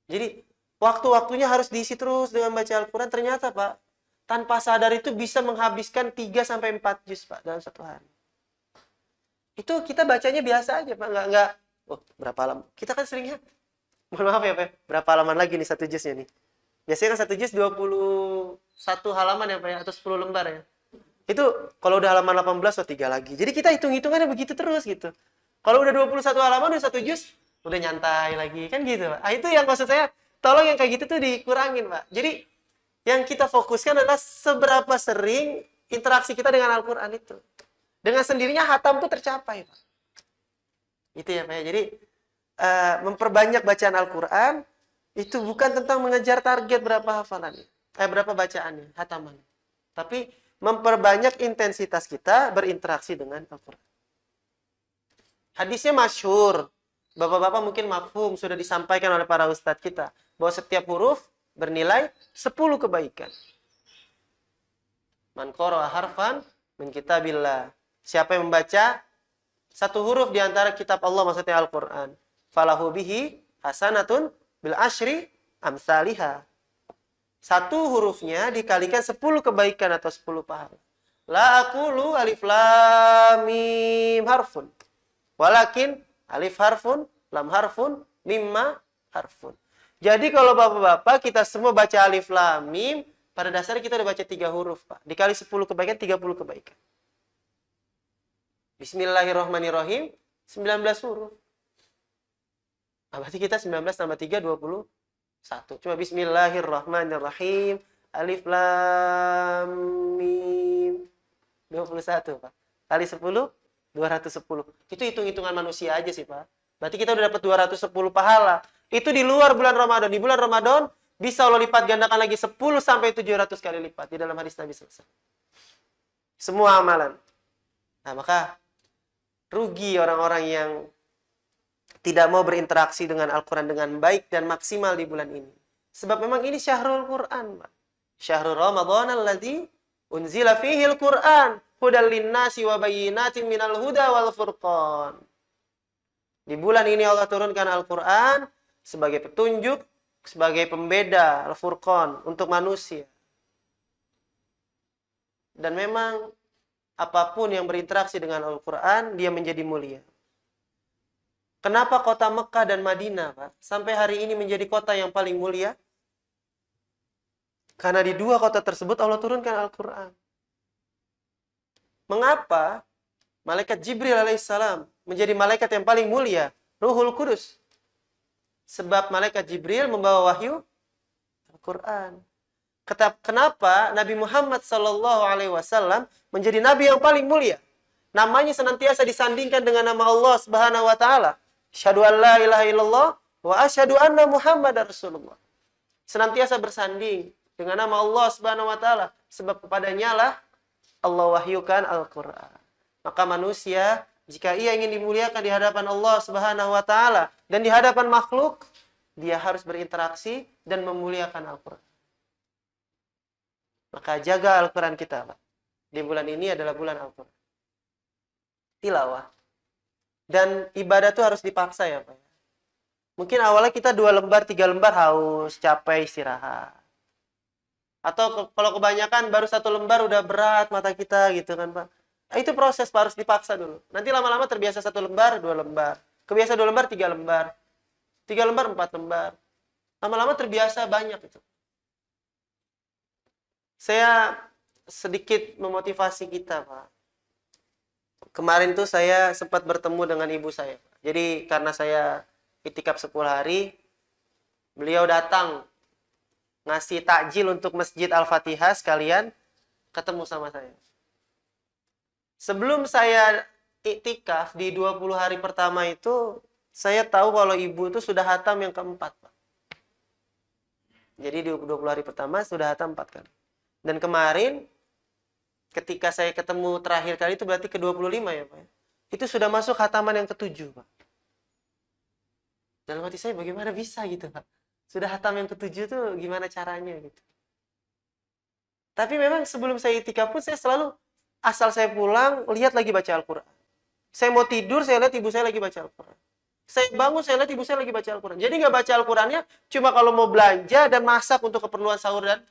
Jadi, waktu-waktunya harus diisi terus dengan baca Al-Quran. Ternyata, Pak, tanpa sadar itu bisa menghabiskan 3-4 juz, Pak, dalam 1 hari. Itu kita bacanya biasa aja, Pak. Nggak, berapa halaman? Kita kan seringnya, mohon maaf ya, Pak. Berapa halaman lagi nih 1 juznya nih? Biasanya kan 1 juz 21 halaman ya, Pak, ya? Atau 10 lembar ya. Itu kalau udah halaman 18 3 lagi. Jadi kita hitung-hitungannya begitu terus gitu. Kalau udah 21 halaman udah 1 juz, udah nyantai lagi kan gitu, Pak. Itu yang maksud saya, tolong yang kayak gitu tuh dikurangin, Pak. Jadi yang kita fokuskan adalah seberapa sering interaksi kita dengan Al-Qur'an itu. Dengan sendirinya hatam tuh tercapai, Pak. Itu ya, Pak. Jadi memperbanyak bacaan Al-Qur'an itu bukan tentang mengejar target berapa hafalannya, berapa bacaannya, hataman. Tapi memperbanyak intensitas kita berinteraksi dengan Al-Quran. Hadisnya masyhur. Bapak-bapak mungkin mafhum, sudah disampaikan oleh para ustadz kita. Bahwa setiap huruf bernilai 10 kebaikan. Man qara'a harfan min kitabillah. Siapa yang membaca 1 huruf di antara kitab Allah, maksudnya Al-Quran. Falahu bihi hasanatun bil asyri amsalihah. 1 hurufnya dikalikan 10 kebaikan atau 10 pahala. La aqulu alif lam mim harfun. Walakin alif harfun, lam harfun, mimma harfun. Jadi kalau bapak-bapak kita semua baca alif lam mim, pada dasarnya kita udah baca 3 huruf, Pak. Dikali 10 kebaikan, 30 kebaikan. Bismillahirrahmanirrahim, 19 huruf. Berarti kita 19 tambah 3, 20. 1. Cuma bismillahirrahmanirrahim. Alif lam mim. 21, Pak. Kali 10, 210. Itu hitung-hitungan manusia aja sih, Pak. Berarti kita udah dapat 210 pahala. Itu di luar bulan Ramadan. Di bulan Ramadan bisa Allah lipat gandakan lagi 10 sampai 700 kali lipat di dalam hadis Nabi SAW. Semua amalan. Nah, maka rugi orang-orang yang tidak mau berinteraksi dengan Al-Quran dengan baik dan maksimal di bulan ini. Sebab memang ini syahrul Quran, Pak. Syahrul Ramadan alladzi unzila fihi al-Quran hudal linnasi wa bayyinatin minal huda wal furqan. Di bulan ini Allah turunkan Al-Quran sebagai petunjuk, sebagai pembeda, Al-Furqan untuk manusia. Dan memang apapun yang berinteraksi dengan Al-Quran, dia menjadi mulia. Kenapa kota Mekah dan Madinah, Pak, sampai hari ini menjadi kota yang paling mulia? Karena di 2 kota tersebut Allah turunkan Al-Quran. Mengapa malaikat Jibril alaihissalam menjadi malaikat yang paling mulia? Ruhul Kudus. Sebab malaikat Jibril membawa wahyu Al-Quran. Kenapa Nabi Muhammad SAW menjadi nabi yang paling mulia? Namanya senantiasa disandingkan dengan nama Allah Subhanahu wa taala. Asyhadu an la ilaha illallah wa asyhadu anna Muhammadar Rasulullah. Senantiasa bersanding dengan nama Allah Subhanahu wa taala sebab kepadanya lah Allah wahyukan Al-Qur'an. Maka manusia jika ia ingin dimuliakan di hadapan Allah Subhanahu wa taala dan di hadapan makhluk, dia harus berinteraksi dan memuliakan Al-Qur'an. Maka jaga Al-Qur'an kita, Pak. Di bulan ini adalah bulan Al-Qur'an. Tilawah. Dan ibadah itu harus dipaksa ya, Pak. Mungkin awalnya kita 2 lembar, 3 lembar haus, capek, istirahat. Atau kalau kebanyakan baru 1 lembar udah berat mata kita gitu kan Pak. Nah, itu proses Pak, harus dipaksa dulu. Nanti lama-lama terbiasa 1 lembar, 2 lembar. Kebiasa 2 lembar, 3 lembar. 3 lembar, 4 lembar. Lama-lama terbiasa banyak itu. Saya sedikit memotivasi kita Pak. Kemarin tuh saya sempat bertemu dengan ibu saya. Jadi karena saya itikaf 10 hari, beliau datang ngasih takjil untuk Masjid Al-Fatihah sekalian ketemu sama saya. Sebelum saya iktikaf di 20 hari pertama itu, saya tahu kalau ibu itu sudah hatam yang keempat, Pak. Jadi di 20 hari pertama sudah hatam 4 kali. Dan kemarin ketika saya ketemu terakhir kali itu berarti ke-25 ya, Pak. Itu sudah masuk hataman yang ke-7, Pak. Dalam hati saya bagaimana bisa gitu, Pak. Sudah hatam yang ke-7 tuh gimana caranya gitu. Tapi memang sebelum saya itikaf pun saya selalu asal saya pulang lihat lagi baca Al-Qur'an. Saya mau tidur saya lihat ibu saya lagi baca Al-Qur'an. Saya bangun saya lihat ibu saya lagi baca Al-Qur'an. Jadi nggak baca Al-Qur'annya cuma kalau mau belanja dan masak untuk keperluan sahur dan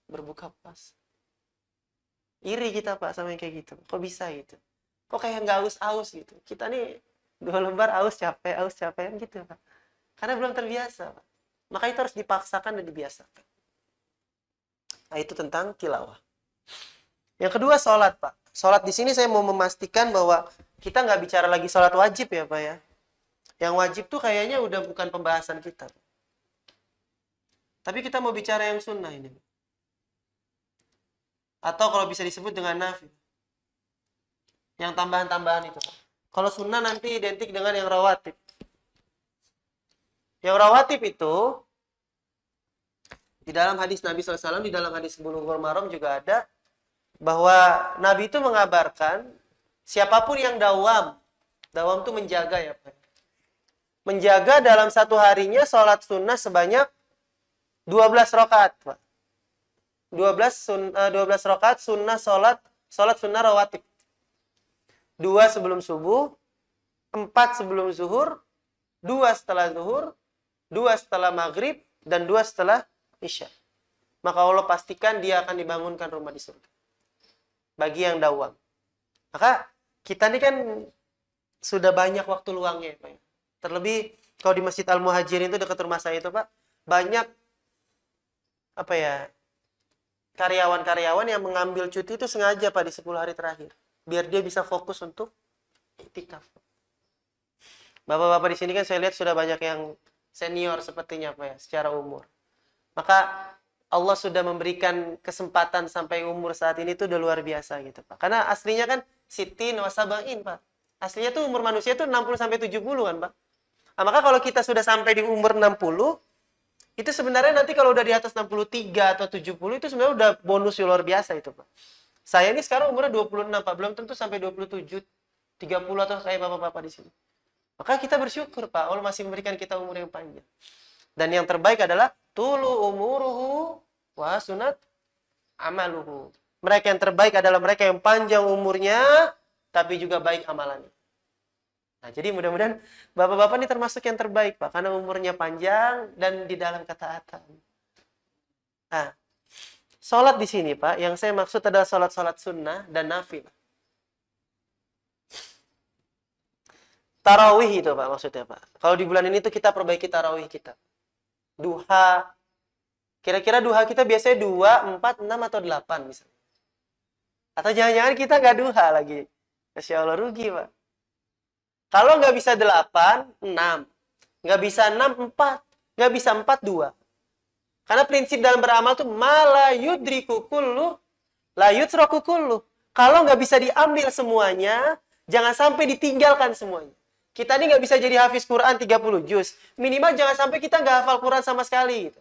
berbuka puasa. Iri kita Pak sama yang kayak gitu. Kok bisa gitu? Kok kayak nggak aus-aus gitu? Kita nih 2 lembar aus capek kan gitu Pak. Karena belum terbiasa Pak. Maka itu harus dipaksakan dan dibiasakan. Nah, itu tentang tilawah. Yang kedua, sholat, Pak. Sholat di sini saya mau memastikan bahwa kita nggak bicara lagi sholat wajib ya, Pak ya. Yang wajib tuh kayaknya udah bukan pembahasan kita. Tapi kita mau bicara yang sunnah ini. Atau kalau bisa disebut dengan nafil. Yang tambahan-tambahan itu, Pak. Kalau sunnah nanti identik dengan yang rawatib. Yang rawatib itu di dalam hadis Nabi SAW, di dalam hadis Bulughul Maram juga ada bahwa Nabi itu mengabarkan siapapun yang dawam itu menjaga ya Pak. Menjaga dalam satu harinya sholat sunnah sebanyak 12 rakaat Pak. 12 rakaat sunnah sholat sunnah rawatib. 2 sebelum subuh, 4 sebelum zuhur, 2 setelah zuhur, 2 setelah maghrib, dan 2 setelah isya. Maka Allah pastikan dia akan dibangunkan rumah di surga. Bagi yang dawam. Maka kita ini kan sudah banyak waktu luangnya Pak. Terlebih kalau di Masjid Al-Muhajirin itu dekat rumah saya itu Pak, banyak karyawan-karyawan yang mengambil cuti itu sengaja Pak di 10 hari terakhir. Biar dia bisa fokus untuk iktikaf. Bapak-bapak di sini kan saya lihat sudah banyak yang senior sepertinya Pak ya, secara umur. Maka Allah sudah memberikan kesempatan sampai umur saat ini tuh udah luar biasa gitu Pak. Karena aslinya kan sitin wa sab'in Pak. Aslinya tuh umur manusia tuh 60 sampai 70 kan Pak. Nah, maka kalau kita sudah sampai di umur 60, itu sebenarnya nanti kalau udah di atas 63 atau 70 itu sebenarnya udah bonus luar biasa itu Pak. Saya ini sekarang umurnya 26 Pak, belum tentu sampai 27, 30 atau kayak bapak-bapak di sini. Maka kita bersyukur Pak, Allah masih memberikan kita umur yang panjang. Dan yang terbaik adalah tulu umuruhu wa sunat amaluhu. Mereka yang terbaik adalah mereka yang panjang umurnya tapi juga baik amalannya. Nah, jadi mudah-mudahan bapak-bapak ini termasuk yang terbaik Pak, karena umurnya panjang dan di dalam ketaatan. Nah, sholat di sini Pak, yang saya maksud adalah sholat-sholat sunnah dan nafil. Tarawih itu Pak maksudnya Pak. Kalau di bulan ini tuh kita perbaiki tarawih kita. Duha. Kira-kira duha kita biasanya 2, 4, 6 atau 8 misalnya. Atau jangan-jangan kita nggak duha lagi. Masya Allah rugi Pak. Kalau nggak bisa 8, 6. Nggak bisa 6, 4. Nggak bisa 4, 2. Karena prinsip dalam beramal tuh mala yudriku kullu la yutraku kullu. Kalau nggak bisa diambil semuanya, jangan sampai ditinggalkan semuanya. Kita ini nggak bisa jadi hafiz Quran 30 juz. Minimal jangan sampai kita nggak hafal Quran sama sekali. Gitu.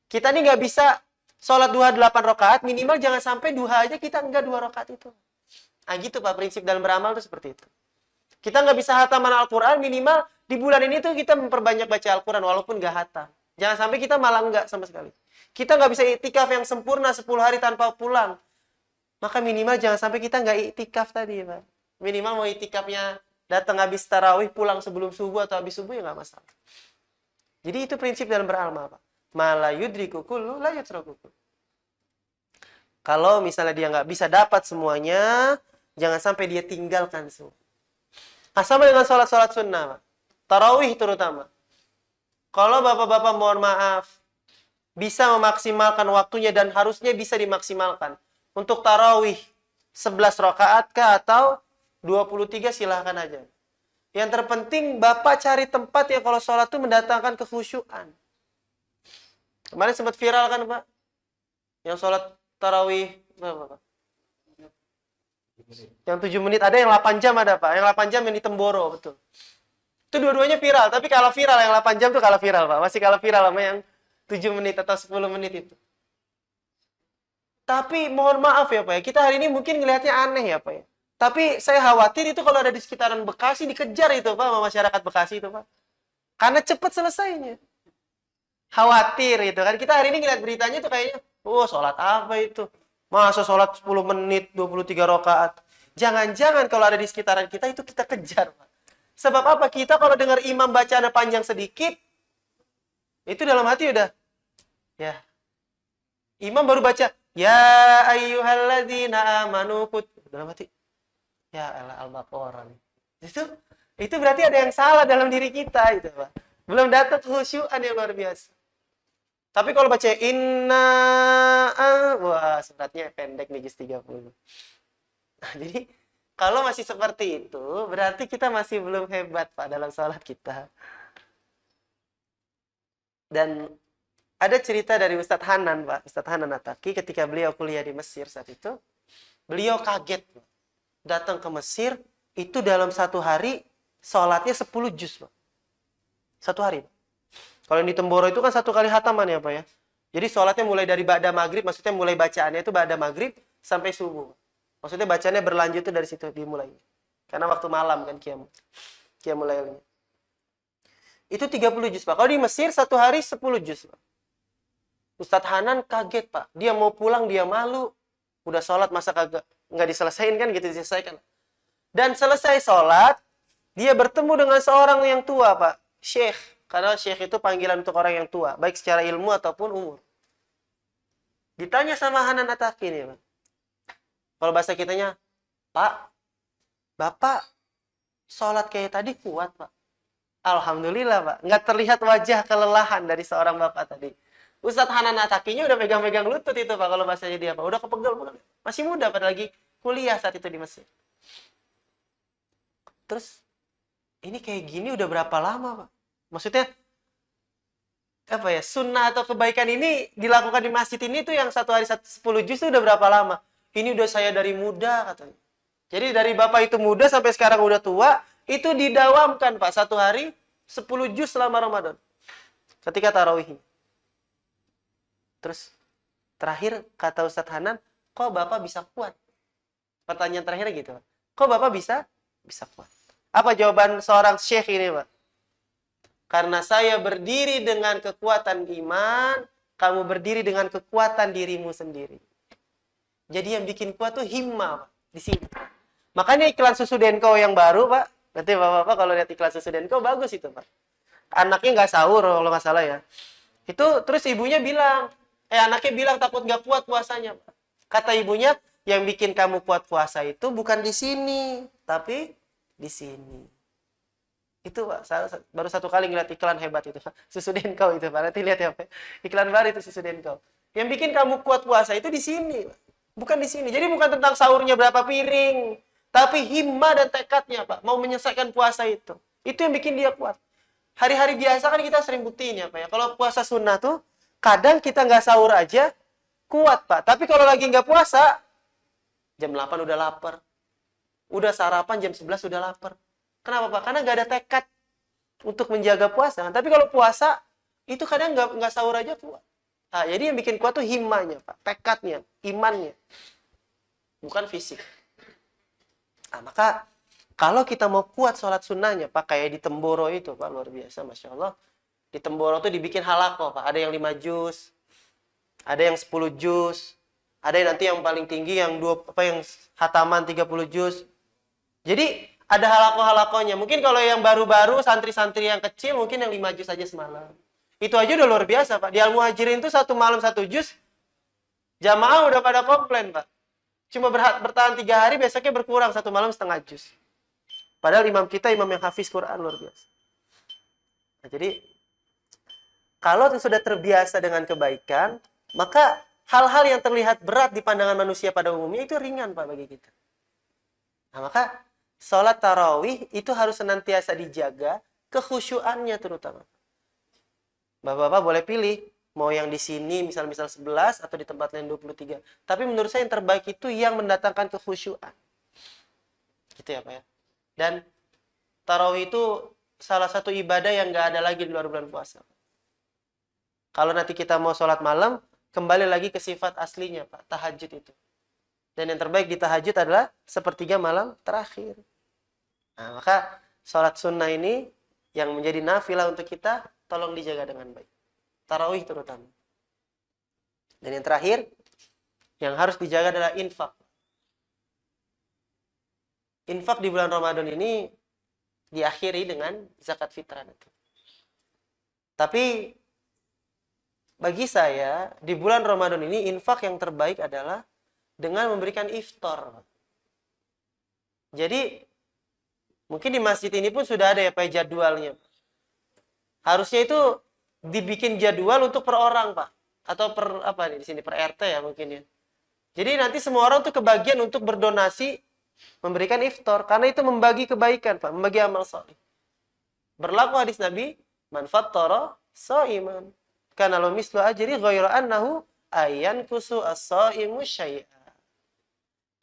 Kita ini nggak bisa sholat duha 8 rakaat, minimal jangan sampai duha aja kita nggak 2 rakaat itu. Nah gitu Pak, prinsip dalam beramal itu seperti itu. Kita nggak bisa hataman Al-Quran, minimal di bulan ini tuh kita memperbanyak baca Al-Quran walaupun nggak hatam. Jangan sampai kita malah nggak sama sekali. Kita nggak bisa iktikaf yang sempurna 10 hari tanpa pulang. Maka minimal jangan sampai kita nggak iktikaf tadi Pak. Minimal mau iktikafnya Datang habis tarawih, pulang sebelum subuh atau habis subuh ya nggak masalah. Jadi itu prinsip dalam beramal, Pak. Mala yudriku kullu la yutraku kullu. Kalau misalnya dia nggak bisa dapat semuanya, jangan sampai dia tinggalkan semua. Nah, sama dengan sholat-sholat sunnah, Pak. Tarawih terutama. Kalau bapak-bapak mohon maaf, bisa memaksimalkan waktunya dan harusnya bisa dimaksimalkan. Untuk tarawih 11 rakaat kah atau 23 silahkan aja. Yang terpenting Bapak cari tempat yang kalau sholat itu mendatangkan kekhusyuan. Kemarin sempat viral kan Pak? Yang sholat tarawih berapa Pak? Yang 7 menit ada, yang 8 jam ada Pak. Yang 8 jam yang di Temboro, betul. Itu dua-duanya viral, tapi kalah viral yang 8 jam itu kalah viral Pak. Masih kalah viral sama yang 7 menit atau 10 menit itu. Tapi mohon maaf ya Pak ya, kita hari ini mungkin ngelihatnya aneh ya Pak ya. Tapi saya khawatir itu kalau ada di sekitaran Bekasi dikejar itu Pak sama masyarakat Bekasi itu Pak. Karena cepat selesainya. Khawatir itu kan. Kita hari ini ngeliat beritanya tuh kayaknya, oh sholat apa itu? Masa sholat 10 menit, 23 rakaat. Jangan-jangan kalau ada di sekitaran kita itu kita kejar Pak. Sebab apa? Kita kalau dengar imam bacaan panjang sedikit, itu dalam hati udah, ya. Imam baru baca, ya ayyuhalladzina amanu kut. Dalam hati, ya elah Al-Baqarah. Itu berarti ada yang salah dalam diri kita itu, Pak. Belum datang khusyuan yang luar biasa. Tapi kalau baca inna, wah suratnya pendek nih juz 30. Nah, jadi kalau masih seperti itu, berarti kita masih belum hebat Pak dalam salat kita. Dan ada cerita dari Ustadz Hanan, Pak. Ustadz Hanan Ataki ketika beliau kuliah di Mesir saat itu, beliau kaget, Pak. Datang ke Mesir, itu dalam satu hari, sholatnya 10 juz, Pak. Satu hari. Kalau di Temboro itu kan satu kali hataman ya, Pak ya. Jadi sholatnya mulai dari ba'da maghrib, maksudnya mulai bacaannya itu ba'da maghrib sampai subuh. Maksudnya bacaannya berlanjut itu dari situ dimulai. Karena waktu malam kan qiyamul lailnya. Itu 30 juz, Pak. Kalau di Mesir satu hari 10 juz, Pak. Ustadz Hanan kaget, Pak. Dia mau pulang, dia malu. Udah sholat, masa kagak nggak diselesain kan gitu, diselesaikan. Dan selesai sholat, dia bertemu dengan seorang yang tua, Pak. Syekh. Karena syekh itu panggilan untuk orang yang tua. Baik secara ilmu ataupun umur. Ditanya sama Hanan Ataki nih, Pak. Kalau bahasa kitanya, Pak, Bapak sholat kayak tadi kuat, Pak. Alhamdulillah, Pak. Nggak terlihat wajah kelelahan dari seorang Bapak tadi. Ustadz Hanan Atakinya udah pegang-pegang lutut itu, Pak, kalau bahasanya dia, Pak. Udah kepegel, masih muda, pada lagi kuliah saat itu di Mesir. Terus, ini kayak gini udah berapa lama, Pak? Maksudnya, apa ya, sunnah atau kebaikan ini dilakukan di masjid ini tuh yang satu hari 10 juz itu udah berapa lama? Ini udah saya dari muda, katanya. Jadi dari Bapak itu muda sampai sekarang udah tua, itu didawamkan, Pak, satu hari 10 juz selama Ramadan. Ketika tarawih. Terus terakhir kata Ustadz Hanan, kok Bapak bisa kuat? Pertanyaan terakhir gitu, Pak. Kok Bapak bisa kuat? Apa jawaban seorang syekh ini, Pak? Karena saya berdiri dengan kekuatan iman, kamu berdiri dengan kekuatan dirimu sendiri. Jadi yang bikin kuat tuh himmah, Pak, di sini. Makanya iklan susu Denko yang baru, Pak. Nanti Bapak-bapak kalau lihat iklan susu Denko bagus itu, Pak. Anaknya nggak sahur kalau nggak salah ya. Itu terus ibunya bilang, anaknya bilang takut nggak kuat puasanya, Pak. Kata ibunya, yang bikin kamu kuat puasa itu bukan di sini, tapi di sini. Itu Pak, baru satu kali ngeliat iklan hebat itu, Pak. Susu Denko itu, Pak. Nanti lihat ya, Pak. Iklan baru itu susu Denko. Yang bikin kamu kuat puasa itu di sini, Pak. Bukan di sini. Jadi bukan tentang sahurnya berapa piring, tapi himmah dan tekadnya, Pak. Mau menyelesaikan puasa itu. Itu yang bikin dia kuat. Hari-hari biasa kan kita sering buktiin ya, Pak ya. Kalau puasa sunnah tuh, kadang kita nggak sahur aja, kuat, Pak. Tapi kalau lagi nggak puasa, jam 8 udah lapar. Udah sarapan jam 11 udah lapar. Kenapa, Pak? Karena nggak ada tekad untuk menjaga puasa. Tapi kalau puasa, itu kadang nggak sahur aja kuat. Nah, jadi yang bikin kuat tuh himmahnya, Pak. Tekadnya, imannya. Bukan fisik. Nah, maka kalau kita mau kuat sholat sunnahnya, Pak, kayak di Temboro itu, Pak, luar biasa, Masya Allah. Di Temboro tuh dibikin halakoh, Pak. Ada yang 5 juz, ada yang 10 juz, ada yang nanti yang paling tinggi yang hataman 30 juz. Jadi Ada halako-halakonya. Mungkin kalau yang baru-baru, santri-santri yang kecil, mungkin yang 5 juz aja semalam. Itu aja udah luar biasa, Pak. Di Al-Muhajirin itu 1 malam 1 juz, jamaah udah pada komplain, Pak. Cuma bertahan 3 hari, besoknya berkurang 1 malam setengah juz. Padahal imam kita, imam yang hafiz Quran, luar biasa. Nah, jadi, kalau sudah terbiasa dengan kebaikan, maka hal-hal yang terlihat berat di pandangan manusia pada umumnya itu ringan, Pak, bagi kita. Nah, maka sholat tarawih itu harus senantiasa dijaga kekhusyuannya terutama. Bapak-bapak boleh pilih mau yang di sini misal 11 atau di tempat lain 23. Tapi menurut saya yang terbaik itu yang mendatangkan kekhusyuan. Gitu ya, Pak ya. Dan tarawih itu salah satu ibadah yang nggak ada lagi di luar bulan puasa. Kalau nanti kita mau sholat malam, kembali lagi ke sifat aslinya, Pak, tahajud itu. Dan yang terbaik di tahajud adalah sepertiga malam terakhir. Nah, maka sholat sunnah ini yang menjadi nafilah untuk kita, tolong dijaga dengan baik. Tarawih terutama. Dan yang terakhir, yang harus dijaga adalah infak. Infak di bulan Ramadan ini diakhiri dengan zakat fitrah. Tapi bagi saya, di bulan Ramadan ini infak yang terbaik adalah dengan memberikan iftar. Jadi, mungkin di masjid ini pun sudah ada ya Pak jadwalnya. Harusnya itu dibikin jadwal untuk per orang, Pak. Atau per apa nih di sini per RT ya mungkin ya. Jadi nanti semua orang tuh kebagian untuk berdonasi memberikan iftar karena itu membagi kebaikan, Pak, membagi amal saleh. Berlaku hadis Nabi, "Man fattara shaiman, kana lahu mislu ajri ghairu annahu ayankusu as-shaimu syai'a."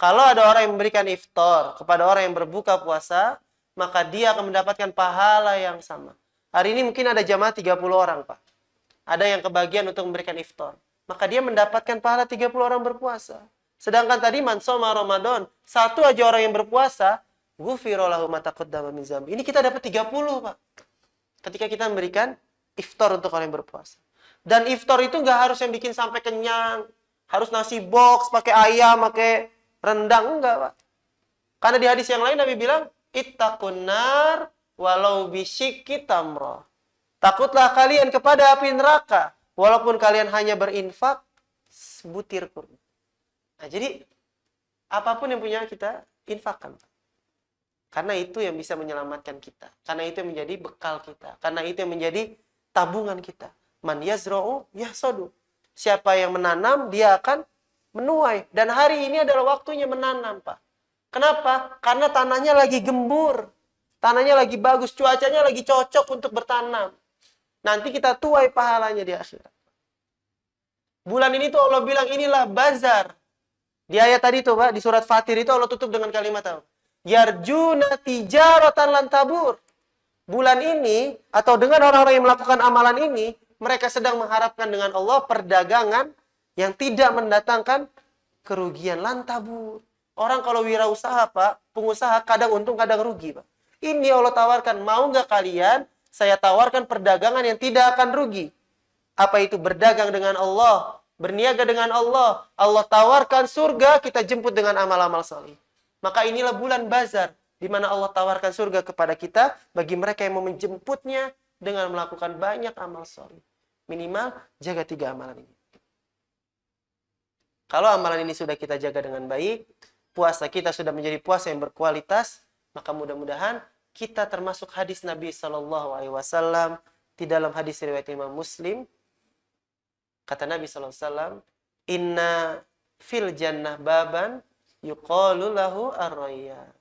Kalau ada orang yang memberikan iftar kepada orang yang berbuka puasa, maka dia akan mendapatkan pahala yang sama. Hari ini mungkin ada jamaah 30 orang, Pak. Ada yang kebagian untuk memberikan iftar. Maka dia mendapatkan pahala 30 orang berpuasa. Sedangkan tadi man shoma Ramadan, satu aja orang yang berpuasa, ghufira lahu ma taqaddama min dzambi. Ini kita dapat 30, Pak. Ketika kita memberikan iftar untuk orang yang berpuasa. Dan iftar itu nggak harus yang bikin sampai kenyang. Harus nasi box, pakai ayam, pakai rendang, enggak, Pak. Karena di hadis yang lain Nabi bilang, ittaqun nar walau bisyikki tamrah. Takutlah kalian kepada api neraka, walaupun kalian hanya berinfak sebutir kurma. Nah, jadi apapun yang punya kita infakkan. Karena itu yang bisa menyelamatkan kita. Karena itu yang menjadi bekal kita. Karena itu yang menjadi tabungan kita. Man yazra'u yahsadu. Siapa yang menanam, dia akan menuai. Dan hari ini adalah waktunya menanam, Pak. Kenapa? Karena tanahnya lagi gembur. Tanahnya lagi bagus. Cuacanya lagi cocok untuk bertanam. Nanti kita tuai pahalanya di akhirat. Bulan ini tuh Allah bilang inilah bazar. Di ayat tadi tuh, Pak, di surat Fatir itu Allah tutup dengan kalimat apa? Yarjuna tijaratan lan tabur. Bulan ini, atau dengan orang-orang yang melakukan amalan ini, mereka sedang mengharapkan dengan Allah perdagangan yang tidak mendatangkan kerugian, lantabur. Orang kalau wirausaha, Pak, pengusaha kadang untung, kadang rugi, Pak. Ini Allah tawarkan, mau nggak kalian, saya tawarkan perdagangan yang tidak akan rugi. Apa itu? Berdagang dengan Allah, berniaga dengan Allah. Allah tawarkan surga, kita jemput dengan amal-amal saleh. Maka inilah bulan bazar, di mana Allah tawarkan surga kepada kita, bagi mereka yang mau menjemputnya dengan melakukan banyak amal saleh. Minimal, jaga 3 amalan ini. Kalau amalan ini sudah kita jaga dengan baik, puasa kita sudah menjadi puasa yang berkualitas, maka mudah-mudahan kita termasuk hadis Nabi Shallallahu Alaihi Wasallam di dalam hadis riwayat Imam Muslim. Kata Nabi Shallallahu Alaihi Wasallam, Inna fil jannah baban yuqalu lahu ar-rayyan.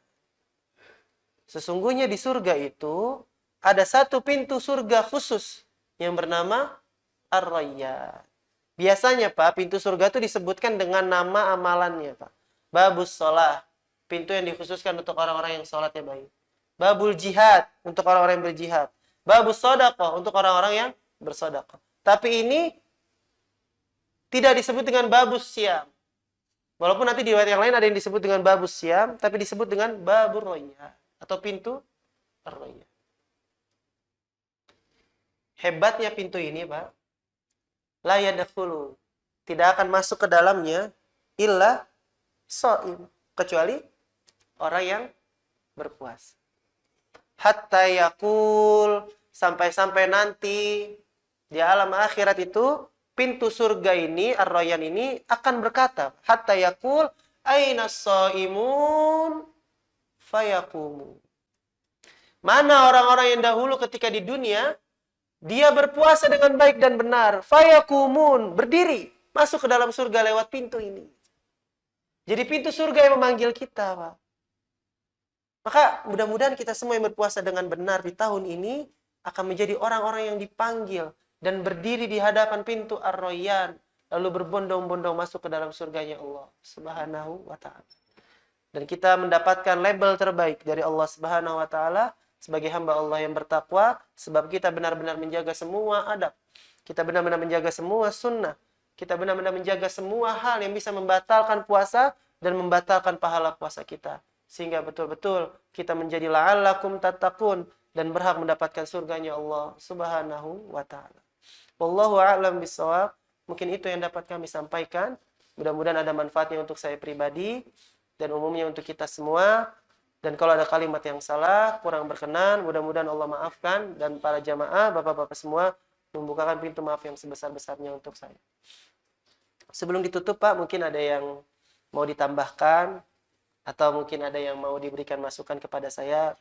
Sesungguhnya di surga itu ada satu pintu surga khusus yang bernama ar-rayyan. Biasanya, Pak, pintu surga itu disebutkan dengan nama amalannya, Pak. Babus sholah, pintu yang dikhususkan untuk orang-orang yang sholatnya baik. Babul jihad, untuk orang-orang yang berjihad. Babus sodaqah, untuk orang-orang yang bersodaqah. Tapi ini tidak disebut dengan babus siam. Walaupun nanti di riwayat yang lain ada yang disebut dengan babus siam, tapi disebut dengan babur royah, atau pintu royah. Hebatnya pintu ini, Pak, la yadkhulu, tidak akan masuk ke dalamnya illa shaim, kecuali orang yang berpuasa. Hatta yakul, sampai-sampai nanti di alam akhirat itu pintu surga ini, Ar-Rayyan ini akan berkata, hatta yakul aina shaimun fayaqumu. Mana orang-orang yang dahulu ketika di dunia dia berpuasa dengan baik dan benar, fayaqumun, berdiri masuk ke dalam surga lewat pintu ini. Jadi pintu surga yang memanggil kita, Pak. Maka mudah-mudahan kita semua yang berpuasa dengan benar di tahun ini akan menjadi orang-orang yang dipanggil dan berdiri di hadapan pintu Ar-Rayyan, lalu berbondong-bondong masuk ke dalam surganya Allah Subhanahu wa ta'ala. Dan kita mendapatkan label terbaik dari Allah Subhanahu wa ta'ala sebagai hamba Allah yang bertakwa, sebab kita benar-benar menjaga semua adab. Kita benar-benar menjaga semua sunnah. Kita benar-benar menjaga semua hal yang bisa membatalkan puasa dan membatalkan pahala puasa kita. Sehingga betul-betul kita menjadi la'allakum tattaqun dan berhak mendapatkan surganya Allah Subhanahu wa ta'ala. Wallahu a'lam bishawab. Mungkin itu yang dapat kami sampaikan. Mudah-mudahan ada manfaatnya untuk saya pribadi dan umumnya untuk kita semua. Dan kalau ada kalimat yang salah, kurang berkenan, mudah-mudahan Allah maafkan. Dan para jamaah, bapak-bapak semua, membukakan pintu maaf yang sebesar-besarnya untuk saya. Sebelum ditutup, Pak, mungkin ada yang mau ditambahkan, atau mungkin ada yang mau diberikan masukan kepada saya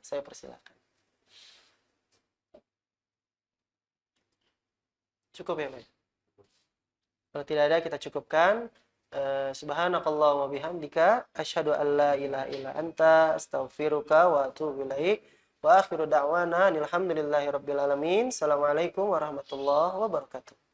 persilakan. Cukup ya, Pak? Kalau tidak ada, kita cukupkan. Subhanakallahumma bihamdika asyhadu an la ilaha illa anta astaghfiruka wa atubu ilaik. Wa akhiru da'wana alhamdulillahi rabbil alamin. Assalamualaikum warahmatullahi wabarakatuh.